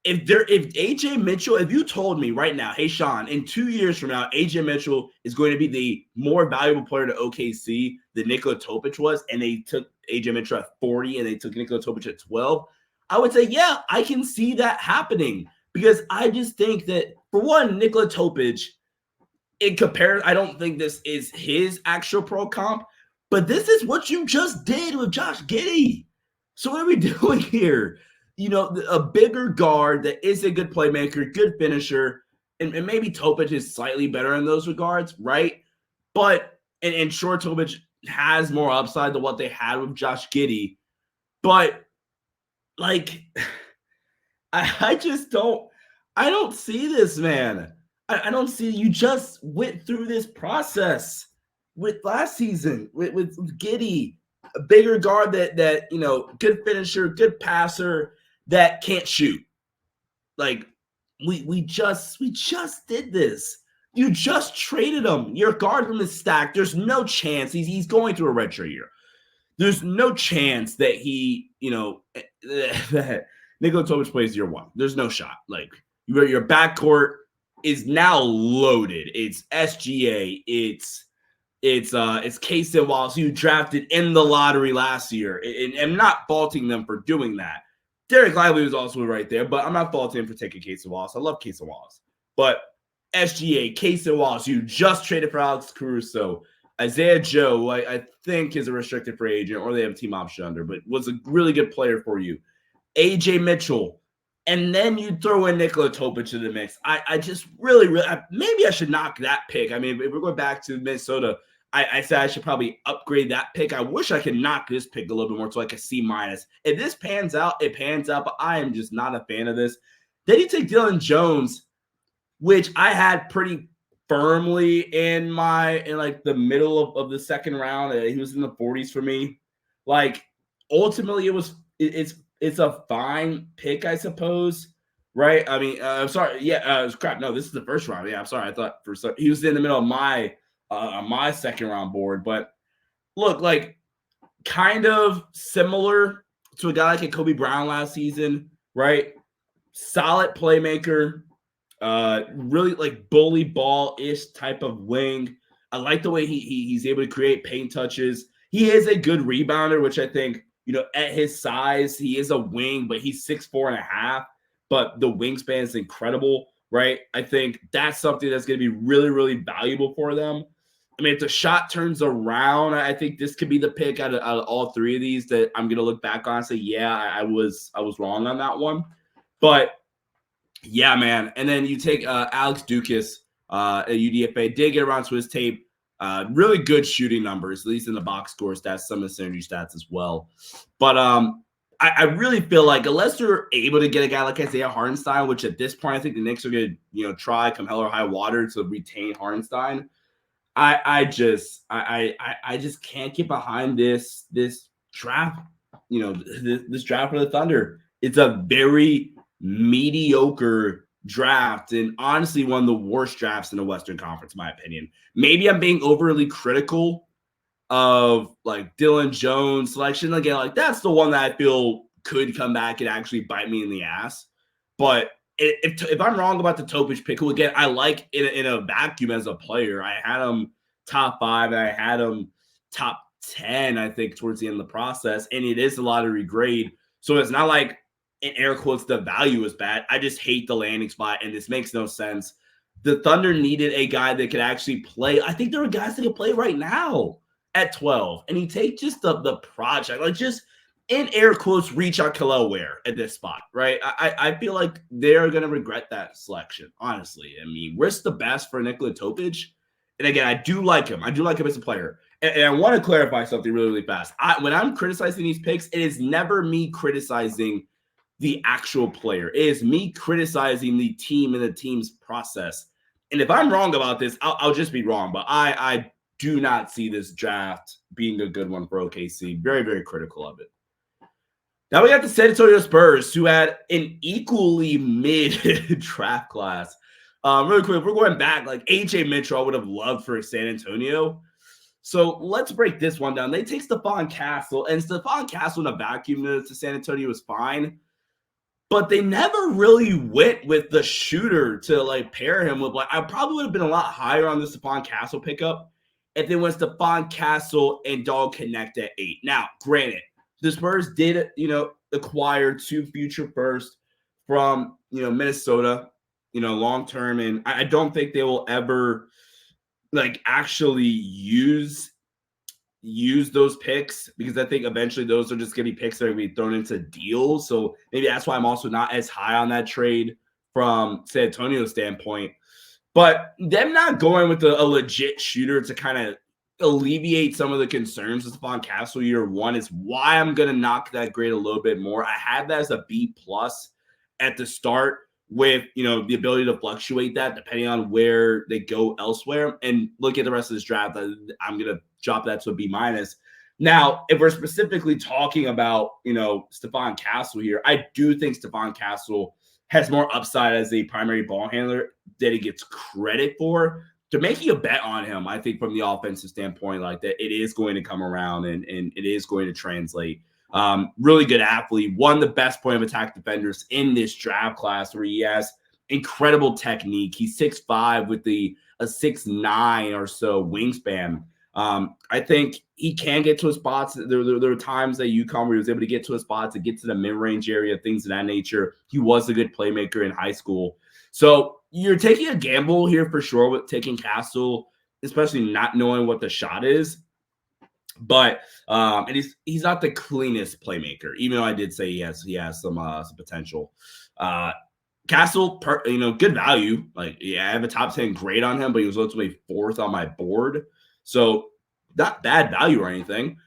if AJ Mitchell, if you told me right now, hey, Sean, in 2 years from now, AJ Mitchell is going to be the more valuable player to OKC than Nikola Topic was, and they took AJ Mitchell at 40 and they took Nikola Topic at 12, I would say, yeah, I can see that happening, because I just think that for one, Nikola Topic, in comparison, I don't think this is his actual pro comp, but this is what you just did with Josh Giddey. So what are we doing here? A bigger guard that is a good playmaker, good finisher, and maybe Topic is slightly better in those regards, right? But and sure, Topic has more upside than what they had with Josh Giddey, but like I just don't see this, man. I don't see. You just went through this process with last season with Giddey, a bigger guard that good finisher, good passer that can't shoot. Like we just did this. You just traded him. Your guard room is stacked. There's no chance he's going through a redshirt year. There's no chance that he, that Nikola Topic plays year one. There's no shot. Like your backcourt is now loaded. It's SGA. It's Casey Wallace, who you drafted in the lottery last year. And I'm not faulting them for doing that. Derek Lively was also right there, but I'm not faulting him for taking Casey Wallace. I love Casey Wallace. But SGA, Casey Wallace, you just traded for Alex Caruso. Isaiah Joe, I think, is a restricted free agent, or they have a team option under, but was a really good player for you. AJ Mitchell. And then you throw in Nikola Topic to the mix. I just really, maybe I should knock that pick. I mean, if we're going back to Minnesota, I said I should probably upgrade that pick. I wish I could knock this pick a little bit more to like a C-. If this pans out, it pans out, but I am just not a fan of this. Then you take Dylan Jones, which I had pretty firmly in like the middle of the second round. He was in the 40s for me. Like ultimately it's a fine pick, I suppose. Right. I mean, I'm sorry. Yeah. Crap. No, this is the first round. Yeah. I'm sorry. I thought he was in the middle of my second round board, but look, like kind of similar to a guy like a Kobe Brown last season, right? Solid playmaker, really like bully ball-ish type of wing. I like the way he's able to create paint touches. He is a good rebounder, which I think, at his size, he is a wing, but he's 6'4.5", but the wingspan is incredible, right? I think that's something that's going to be really, really valuable for them. I mean, if the shot turns around, I think this could be the pick out of all three of these that I'm going to look back on and say, yeah, I was wrong on that one. But yeah, man. And then you take Alex Dukas at UDFA, did get around to his tape. Really good shooting numbers, at least in the box score stats, some of the synergy stats as well. But I really feel like unless they're able to get a guy like Isaiah Hartenstein, which at this point I think the Knicks are going to try come hell or high water to retain Hartenstein. I just can't get behind this draft. This draft for the Thunder. It's a very mediocre draft, and honestly, one of the worst drafts in the Western Conference, in my opinion. Maybe I'm being overly critical of like Dylan Jones selection. Again, like that's the one that I feel could come back and actually bite me in the ass. But if I'm wrong about the Topic pick, who again I like in a vacuum as a player, I had him top 5 and I had him top 10, I think, towards the end of the process, and it is a lottery grade, so it's not like in air quotes the value is bad. I just hate the landing spot, and this makes no sense. The Thunder needed a guy that could actually play. I think there are guys that can play right now at 12, and you take just the project, like just in air quotes, reach out Kel'el Ware at this spot, right? I feel like they're going to regret that selection, honestly. I mean, risk the best for Nikola Topic. And again, I do like him. I do like him as a player. And I want to clarify something really, really fast. When I'm criticizing these picks, it is never me criticizing the actual player. It is me criticizing the team and the team's process. And if I'm wrong about this, I'll just be wrong. But I do not see this draft being a good one for OKC. Very, very critical of it. Now we got the San Antonio Spurs, who had an equally mid draft class. Really quick, if we're going back, like AJ Mitchell, I would have loved for San Antonio. So let's break this one down. They take Stephon Castle, and Stephon Castle in a vacuum to San Antonio was fine, but they never really went with the shooter to like pair him with. Like, I probably would have been a lot higher on the Stephon Castle pickup if they went Stephon Castle and Dog Connect at 8. Now, granted, the Spurs did, acquire 2 future firsts from, Minnesota. long term. And I don't think they will ever like actually use those picks, because I think eventually those are just going to be picks that are going to be thrown into deals. So maybe that's why I'm also not as high on that trade from San Antonio's standpoint. But them not going with a legit shooter to kind of alleviate some of the concerns of Stephon Castle year one is why I'm going to knock that grade a little bit more. I had that as a B+ at the start, with the ability to fluctuate that depending on where they go elsewhere. And look at the rest of this draft, I'm going to drop that to a B-. Now, if we're specifically talking about Stephon Castle here, I do think Stephon Castle has more upside as a primary ball handler that he gets credit for. To making a bet on him, I think from the offensive standpoint, like that, it is going to come around and it is going to translate. Really good athlete, one of the best point of attack defenders in this draft class, where he has incredible technique. He's 6'5" with a 6'9" or so wingspan. I think he can get to his spots. There are times that UConn where he was able to get to his spots and get to the mid-range area, things of that nature. He was a good playmaker in high school. So you're taking a gamble here for sure with taking Castle, especially not knowing what the shot is. But and he's not the cleanest playmaker, even though I did say he has some potential. Castle, good value. Like, yeah, I have a top 10 grade on him, but he was ultimately 4th on my board, so not bad value or anything.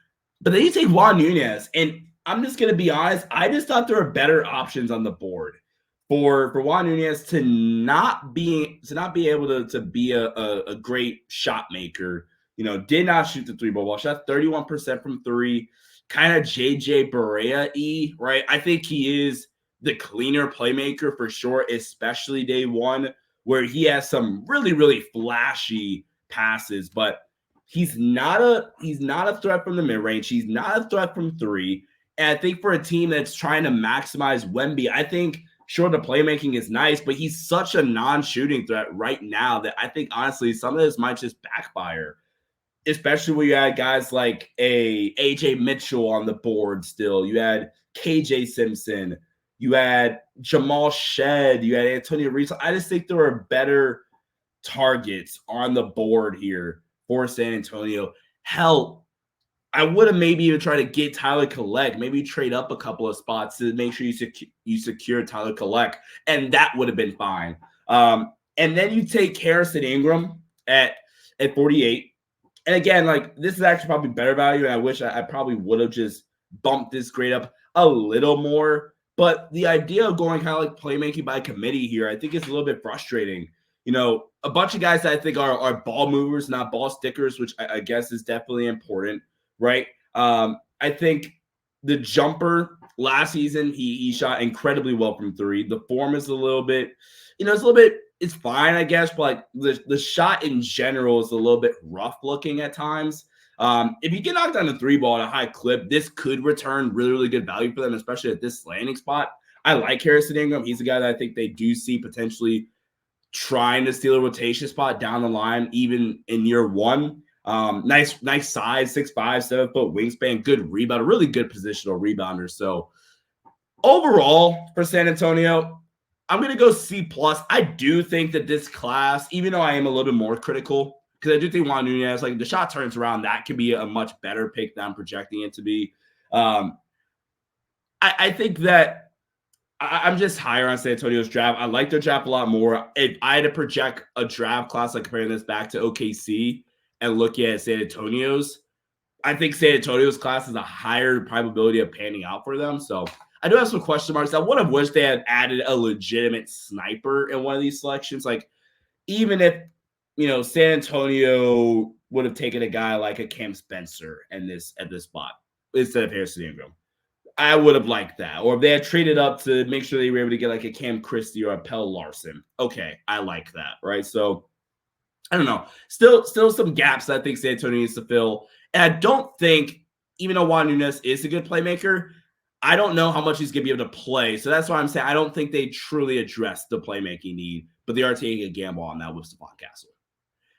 But then you take Juan Nunez, and I'm just gonna be honest, I just thought there were better options on the board for Juan Nunez to not be able to be a great shot maker. Did not shoot the three ball. Shot 31% from three, kind of JJ Barea-y, right? I think he is the cleaner playmaker for sure, especially day one, where he has some really, really flashy passes, but he's not a threat from the mid-range. He's not a threat from three. And I think for a team that's trying to maximize Wemby, I think sure, the playmaking is nice, but he's such a non-shooting threat right now that I think, honestly, some of this might just backfire, especially when you had guys like a AJ Mitchell on the board still. You had KJ Simpson. You had Jamal Shed. You had Antonio Reeves. I just think there were better targets on the board here for San Antonio. Hell, I would have maybe even tried to get Tyler Collect, maybe trade up a couple of spots to make sure you secure Tyler Collect, and that would have been fine. And then you take Harrison Ingram at 48. And again, like, this is actually probably better value, and I wish I probably would have just bumped this grade up a little more. But the idea of going kind of like playmaking by committee here, I think is a little bit frustrating. A bunch of guys that I think are ball movers, not ball stickers, which I guess is definitely important, right? I think the jumper last season, he shot incredibly well from three. The form is a little bit, it's fine, I guess, but like the shot in general is a little bit rough looking at times. If you get knocked down the three ball at a high clip, this could return really, really good value for them, especially at this landing spot. I like Harrison Ingram. He's a guy that I think they do see potentially trying to steal a rotation spot down the line, even in year one. Nice size, 6'5", 7-foot wingspan, good rebound, a really good positional rebounder. So overall for San Antonio, I'm going to go C+. I do think that this class, even though I am a little bit more critical, because I do think Juan Nunez, like, the shot turns around, that could be a much better pick than I'm projecting it to be. I think that I'm just higher on San Antonio's draft. I like their draft a lot more. If I had to project a draft class, like comparing this back to OKC and look at San Antonio's, I think San Antonio's class has a higher probability of panning out for them. So I do have some question marks. I would have wished they had added a legitimate sniper in one of these selections. Like, even if, San Antonio would have taken a guy like a Cam Spencer at this spot instead of Harrison Ingram, I would have liked that. Or if they had traded up to make sure they were able to get like a Cam Christie or a Pell Larson, okay, I like that, right? So I don't know. Still some gaps that I think San Antonio needs to fill. And I don't think, even though Juan Nunez is a good playmaker, I don't know how much he's going to be able to play. So that's why I'm saying I don't think they truly address the playmaking need, but they are taking a gamble on that with Stephon Castle.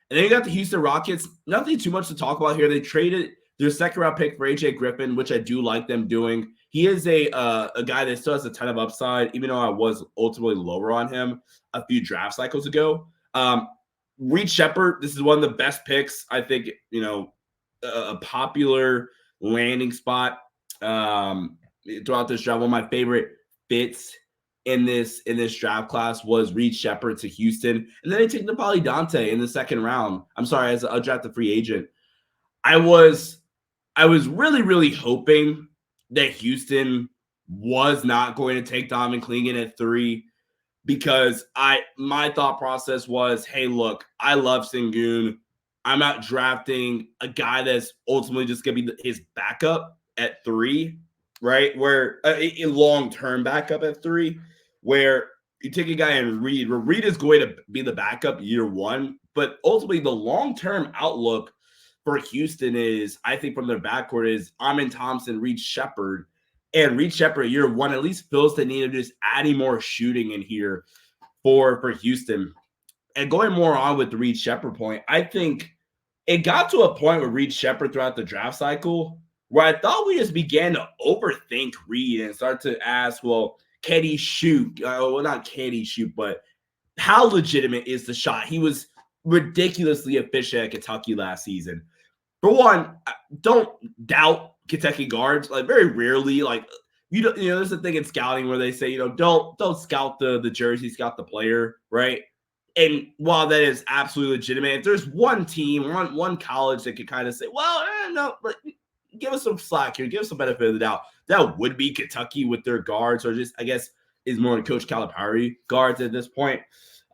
And then you got the Houston Rockets. Nothing too much to talk about here. They traded their second-round pick for AJ Griffin, which I do like them doing. he is a guy that still has a ton of upside, even though I was ultimately lower on him a few draft cycles ago. Reed Sheppard, this is one of the best picks. I think, a popular landing spot throughout this draft. One of my favorite fits in this draft class was Reed Sheppard to Houston. And then they take N'Faly Dante in the second round. I'm sorry, as a drafted free agent. I was really, really hoping that Houston was not going to take Donovan Clingan at 3, because my thought process was, hey, look, I love Sengun. I'm not drafting a guy that's ultimately just going to be his backup at 3, right? Where a long-term backup at 3, where you take a guy in Reed, where Reed is going to be the backup year 1, but ultimately the long-term outlook for Houston is, I think, from their backcourt is Amen Thompson, Reed Sheppard. And Reed Sheppard, year 1, at least feels the need of just adding more shooting in here for Houston. And going more on with the Reed Sheppard point, I think it got to a point with Reed Sheppard throughout the draft cycle where I thought we just began to overthink Reed and start to ask, well, can he shoot? Well, not can he shoot, but how legitimate is the shot? He was ridiculously efficient at Kentucky last season. For one, don't doubt Kentucky guards. Like, very rarely, like, there's a thing in scouting where they say, don't scout the jersey, scout the player, right? And while that is absolutely legitimate, if there's one team, one college that could kind of say, well, no, but give us some slack here, give us some benefit of the doubt, that would be Kentucky with their guards, or just, I guess, is more Coach Calipari guards at this point.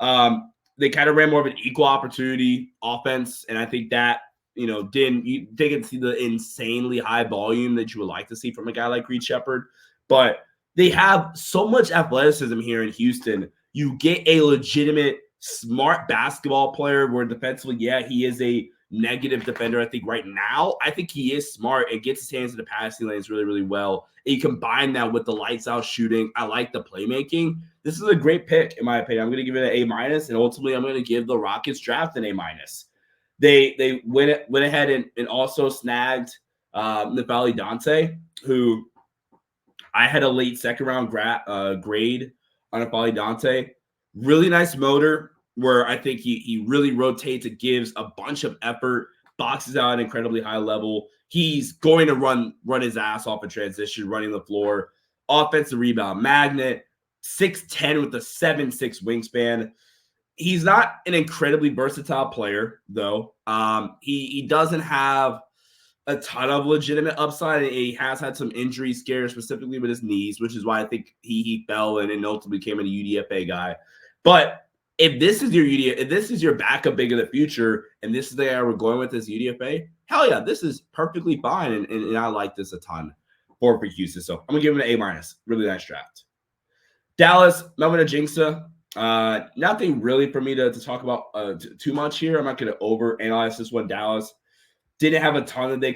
They kind of ran more of an equal opportunity offense, and I think that, didn't see the insanely high volume that you would like to see from a guy like Reed Sheppard. But they have so much athleticism here in Houston. You get a legitimate, smart basketball player where defensively, yeah, he is a negative defender. I think right now, I think he is smart and gets his hands in the passing lanes really, really well. And you combine that with the lights out shooting. I like the playmaking. This is a great pick, in my opinion. I'm going to give it an A-, and ultimately I'm going to give the Rockets draft an A-. They went ahead and also snagged N'Faly Dante, who I had a late second round grade on N'Faly Dante. Really nice motor, where I think he really rotates. It gives a bunch of effort, boxes out at an incredibly high level. He's going to run his ass off in transition, running the floor. Offensive rebound magnet, 6'10" with a 7'6" wingspan. He's not an incredibly versatile player, though. He doesn't have a ton of legitimate upside. He has had some injury scares, specifically with his knees, which is why I think he fell and ultimately became a UDFA guy. But if this is your backup big of the future, and this is the guy we're going with as UDFA, hell yeah, this is perfectly fine, and I like this a ton for Houston. So I'm gonna give him an A-. Really nice draft. Dallas, Melvin Ajinça. Nothing really for me to talk about too much here. I'm not going to overanalyze this one. Dallas didn't have a ton that they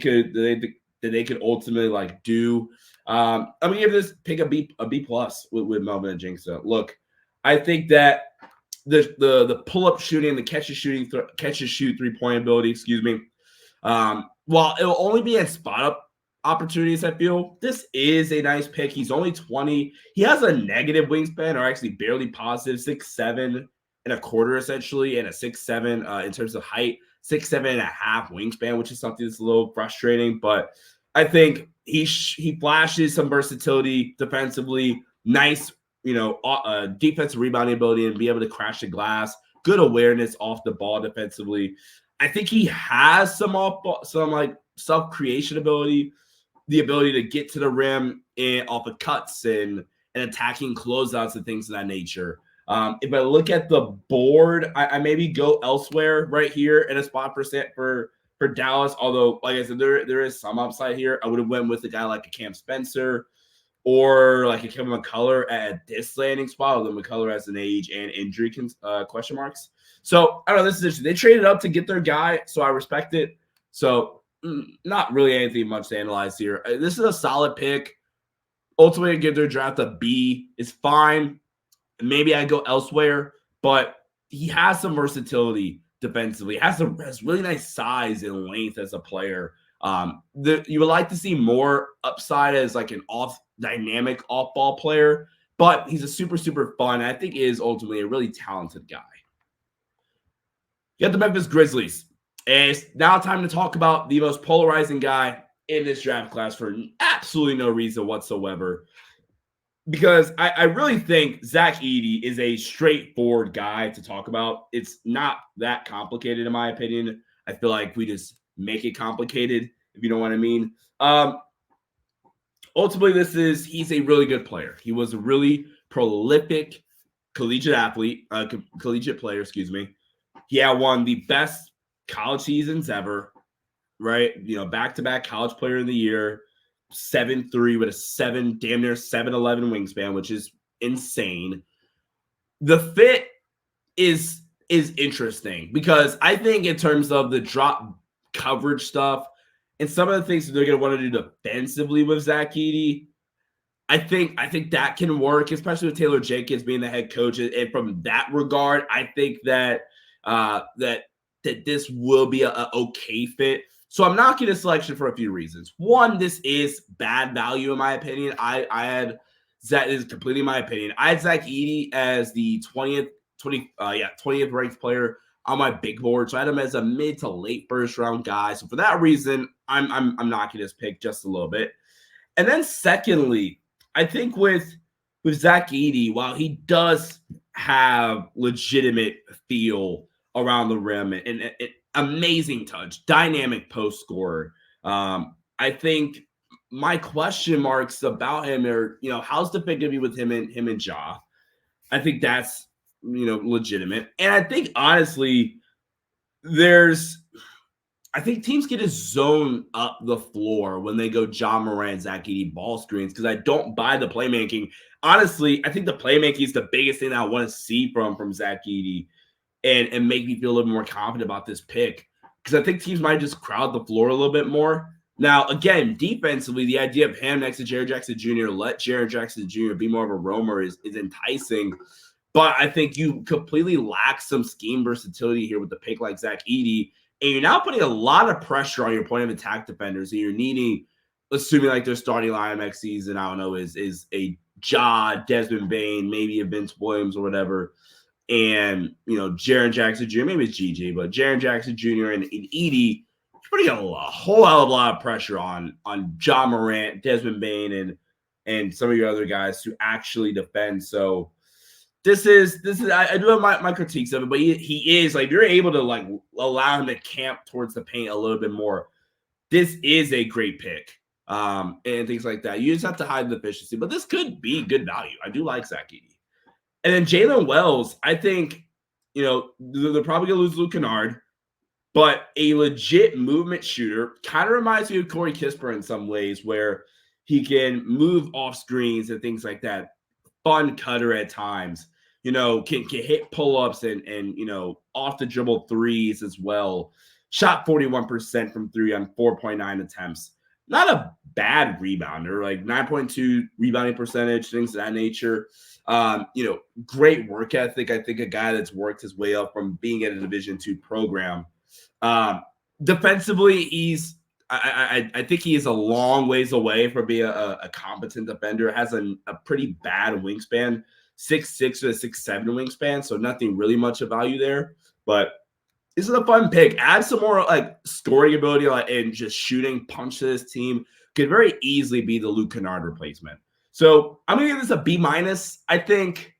could ultimately do. I'm going to give this pick a B+ with Melvin Ajinça. Look, I think that the pull-up shooting, the catch and shoot 3-point ability, while it will only be in spot-up opportunities, I feel this is a nice pick. He's only 20. He has a negative wingspan, or actually barely positive, 6'7" and a quarter essentially, and a 6'7" in terms of height, 6'7" and a half wingspan, which is something that's a little frustrating. But I think he flashes some versatility defensively, nice, defensive rebounding ability, and be able to crash the glass. Good awareness off the ball defensively. I think he has some self-creation ability, the ability to get to the rim and off of cuts and attacking closeouts and things of that nature. If I look at the board, I maybe go elsewhere right here in a spot for Dallas. Although, like I said, there is some upside here. I would have went with a guy like a Cam Spencer or like a Kevin McCullough at this landing spot, although McCullough has an age and injury question marks. So I don't know. This is interesting. They traded up to get their guy, so I respect it. So not really anything much to analyze here. This is a solid pick. Ultimately, give their draft a B. It's fine. Maybe I go elsewhere, but he has some versatility defensively. Has really nice size and length as a player. You would like to see more upside as like an dynamic off-ball player, but he's a super, super fun. I think is ultimately a really talented guy. You got the Memphis Grizzlies. And it's now time to talk about the most polarizing guy in this draft class for absolutely no reason whatsoever. Because I really think Zach Edey is a straightforward guy to talk about. It's not that complicated, in my opinion. I feel like we just make it complicated, if you know what I mean. Ultimately, he's a really good player. He was a really prolific collegiate player, excuse me. He had one of the best college seasons ever, right? Back-to-back college player of the year, 7'3" with a damn near 7'11" wingspan, which is insane. The fit is interesting because I think in terms of the drop coverage stuff and some of the things that they're going to want to do defensively with Zach Edey, I think that can work, especially with Taylor Jenkins being the head coach. And from that regard, I think that that this will be a okay fit. So I'm knocking this selection for a few reasons. One, this is bad value in my opinion. I had Zach, this is completely my opinion. I had Zach Edey as the 20th ranked player on my big board. So I had him as a mid to late first round guy. So for that reason, I'm knocking this pick just a little bit. And then secondly, I think with Zach Edey, while he does have legitimate feel around the rim and amazing touch, dynamic post scorer. I think my question marks about him are, how's the fit gonna be with him and Ja? I think that's legitimate. And I think honestly, I think teams get to zone up the floor when they go Ja Morant, Zach Edey ball screens because I don't buy the playmaking. Honestly, I think the playmaking is the biggest thing that I want to see from Zach Edey. And make me feel a little more confident about this pick because I think teams might just crowd the floor a little bit more. Now, again, defensively, the idea of him next to Jaren Jackson Jr., let Jaren Jackson Jr. be more of a roamer is enticing. But I think you completely lack some scheme versatility here with the pick like Zach Edey. And you're now putting a lot of pressure on your point of attack defenders. And you're needing, assuming like their starting lineup next season, I don't know, is a Ja, Desmond Bane, maybe a Vince Williams or whatever. And, Jaren Jackson Jr., maybe it's GG, but Jaren Jackson Jr. and Edey, you're putting a whole hell of a lot of pressure on Ja Morant, Desmond Bane, and some of your other guys to actually defend. So this is I do have my critiques of it, but he is like, you're able to like allow him to camp towards the paint a little bit more. This is a great pick. And things like that. You just have to hide the efficiency, but this could be good value. I do like Zach Edey. And then Jalen Wells, I think, they're probably going to lose Luke Kennard, but a legit movement shooter. Kind of reminds me of Corey Kispert in some ways where he can move off screens and things like that. Fun cutter at times, can hit pull-ups and off the dribble threes as well. Shot 41% from three on 4.9 attempts. Not a bad rebounder, like 9.2 rebounding percentage, things of that nature. Great work ethic. I think a guy that's worked his way up from being at a Division II program. Defensively, I think he is a long ways away from being a competent defender. Has a pretty bad wingspan, 6'6" to a 6'7" wingspan, so nothing really much of value there. But this is a fun pick. Add some more like scoring ability and just shooting punch to this team. Could very easily be the Luke Kennard replacement. So I'm going to give this a B-. I think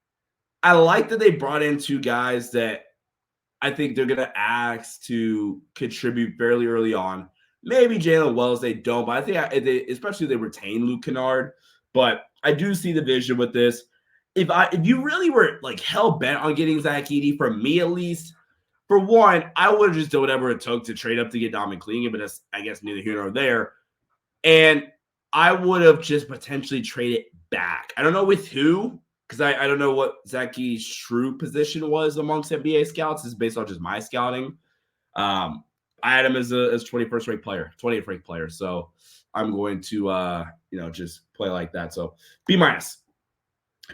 I like that they brought in two guys that I think they're going to ask to contribute fairly early on. Maybe Jalen Wells, they don't, but I think especially if they retain Luke Kennard. But I do see the vision with this. If you really were like hell-bent on getting Zach Edey, for me at least, for one, I would have just done whatever it took to trade up to get Dominic Cleveland, but that's, I guess, neither here nor there. And I would have just potentially traded back. I don't know with who, because I don't know what Zach Edey's true position was amongst NBA scouts. This is based on just my scouting. I had him as 21st ranked player, 20th ranked player. So I'm going to just play like that. So B-.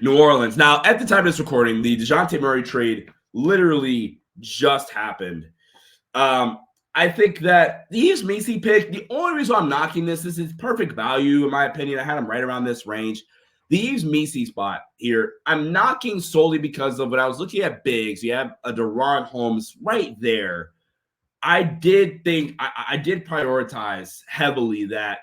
New Orleans. Now, at the time of this recording, the DeJounte Murray trade literally just happened. I think that the Yves Missi pick, the only reason I'm knocking this is it's perfect value, in my opinion. I had him right around this range. The Yves Missi spot here, I'm knocking solely because of when I was looking at bigs. You have a De'Ron Holmes right there. I did think I did prioritize heavily that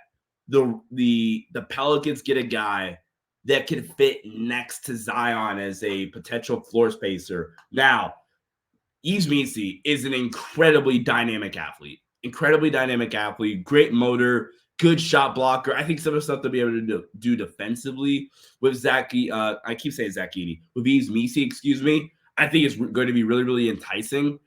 the Pelicans get a guy that can fit next to Zion as a potential floor spacer. Now, Yves Missi is an incredibly dynamic athlete, great motor, good shot blocker. I think some of the stuff to be able to do defensively with I keep saying Zach Edey, with Yves Missi, excuse me, I think it's going to be really, really enticing.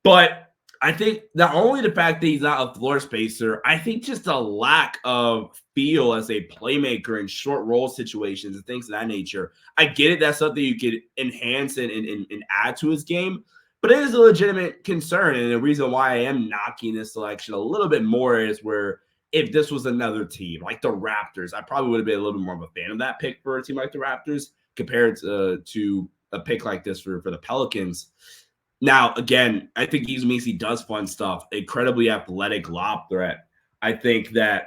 But I think not only the fact that he's not a floor spacer, I think just a lack of feel as a playmaker in short roll situations and things of that nature. I get it. That's something you could enhance and add to his game. But it is a legitimate concern. And the reason why I am knocking this selection a little bit more is where if this was another team like the Raptors, I probably would have been a little bit more of a fan of that pick for a team like the Raptors compared to a pick like this for the Pelicans. Now, again, I think Yves Missi does fun stuff. Incredibly athletic lob threat. I think that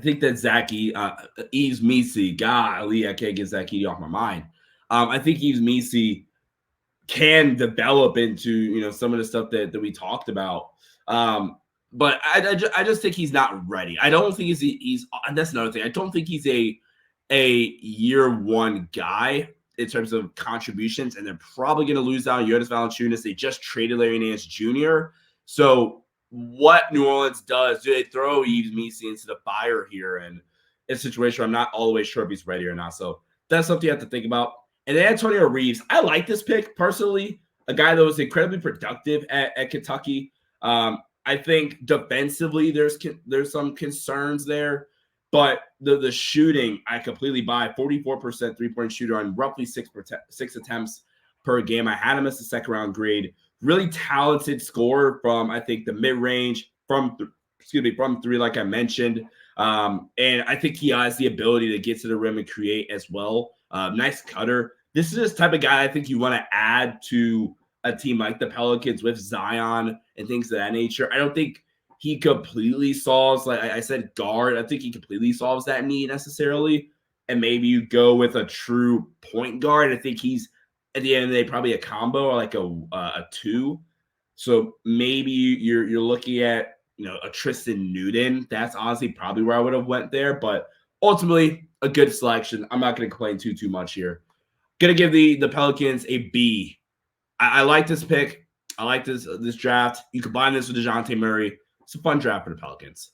Yves Missi, golly, I can't get Zach Edey off my mind. I think Yves Missi can develop into some of the stuff that we talked about. But I just think he's not ready. I don't think he's that's another thing. I don't think he's a year one guy in terms of contributions, and they're probably going to lose out on Jonas Valanciunas. They just traded Larry Nance Jr. So what New Orleans does, do they throw Yves Missi into the fire here? And it's a situation where I'm not all the way sure if he's ready or not. So that's something you have to think about. And then Antonio Reeves, I like this pick personally, a guy that was incredibly productive at Kentucky. I think defensively there's some concerns there. But the shooting, I completely buy. 44% three-point shooter on roughly six attempts per game. I had him as a second-round grade. Really talented scorer from, I think, the mid-range, from three, like I mentioned. And I think he has the ability to get to the rim and create as well. Nice cutter. This is this type of guy I think you want to add to a team like the Pelicans with Zion and things of that nature. I don't think he completely solves, like I said, guard. I think he completely solves that need necessarily. And maybe you go with a true point guard. I think he's, at the end of the day, probably a combo or like a two. So maybe you're looking at, a Tristan Newton. That's honestly probably where I would have went there. But ultimately, a good selection. I'm not going to complain too much here. Going to give the Pelicans a B. I like this pick. I like this draft. You combine this with DeJounte Murray. It's a fun draft for the Pelicans.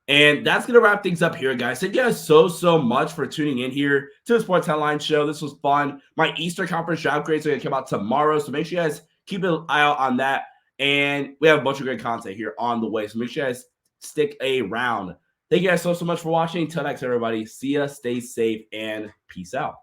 And that's going to wrap things up here, guys. Thank you guys so much for tuning in here to the Sports Headline Show. This was fun. My Eastern Conference draft grades are going to come out tomorrow, so make sure you guys keep an eye out on that. And we have a bunch of great content here on the way, so make sure you guys stick around. Thank you guys so much for watching. Until next, everybody. See ya, stay safe, and peace out.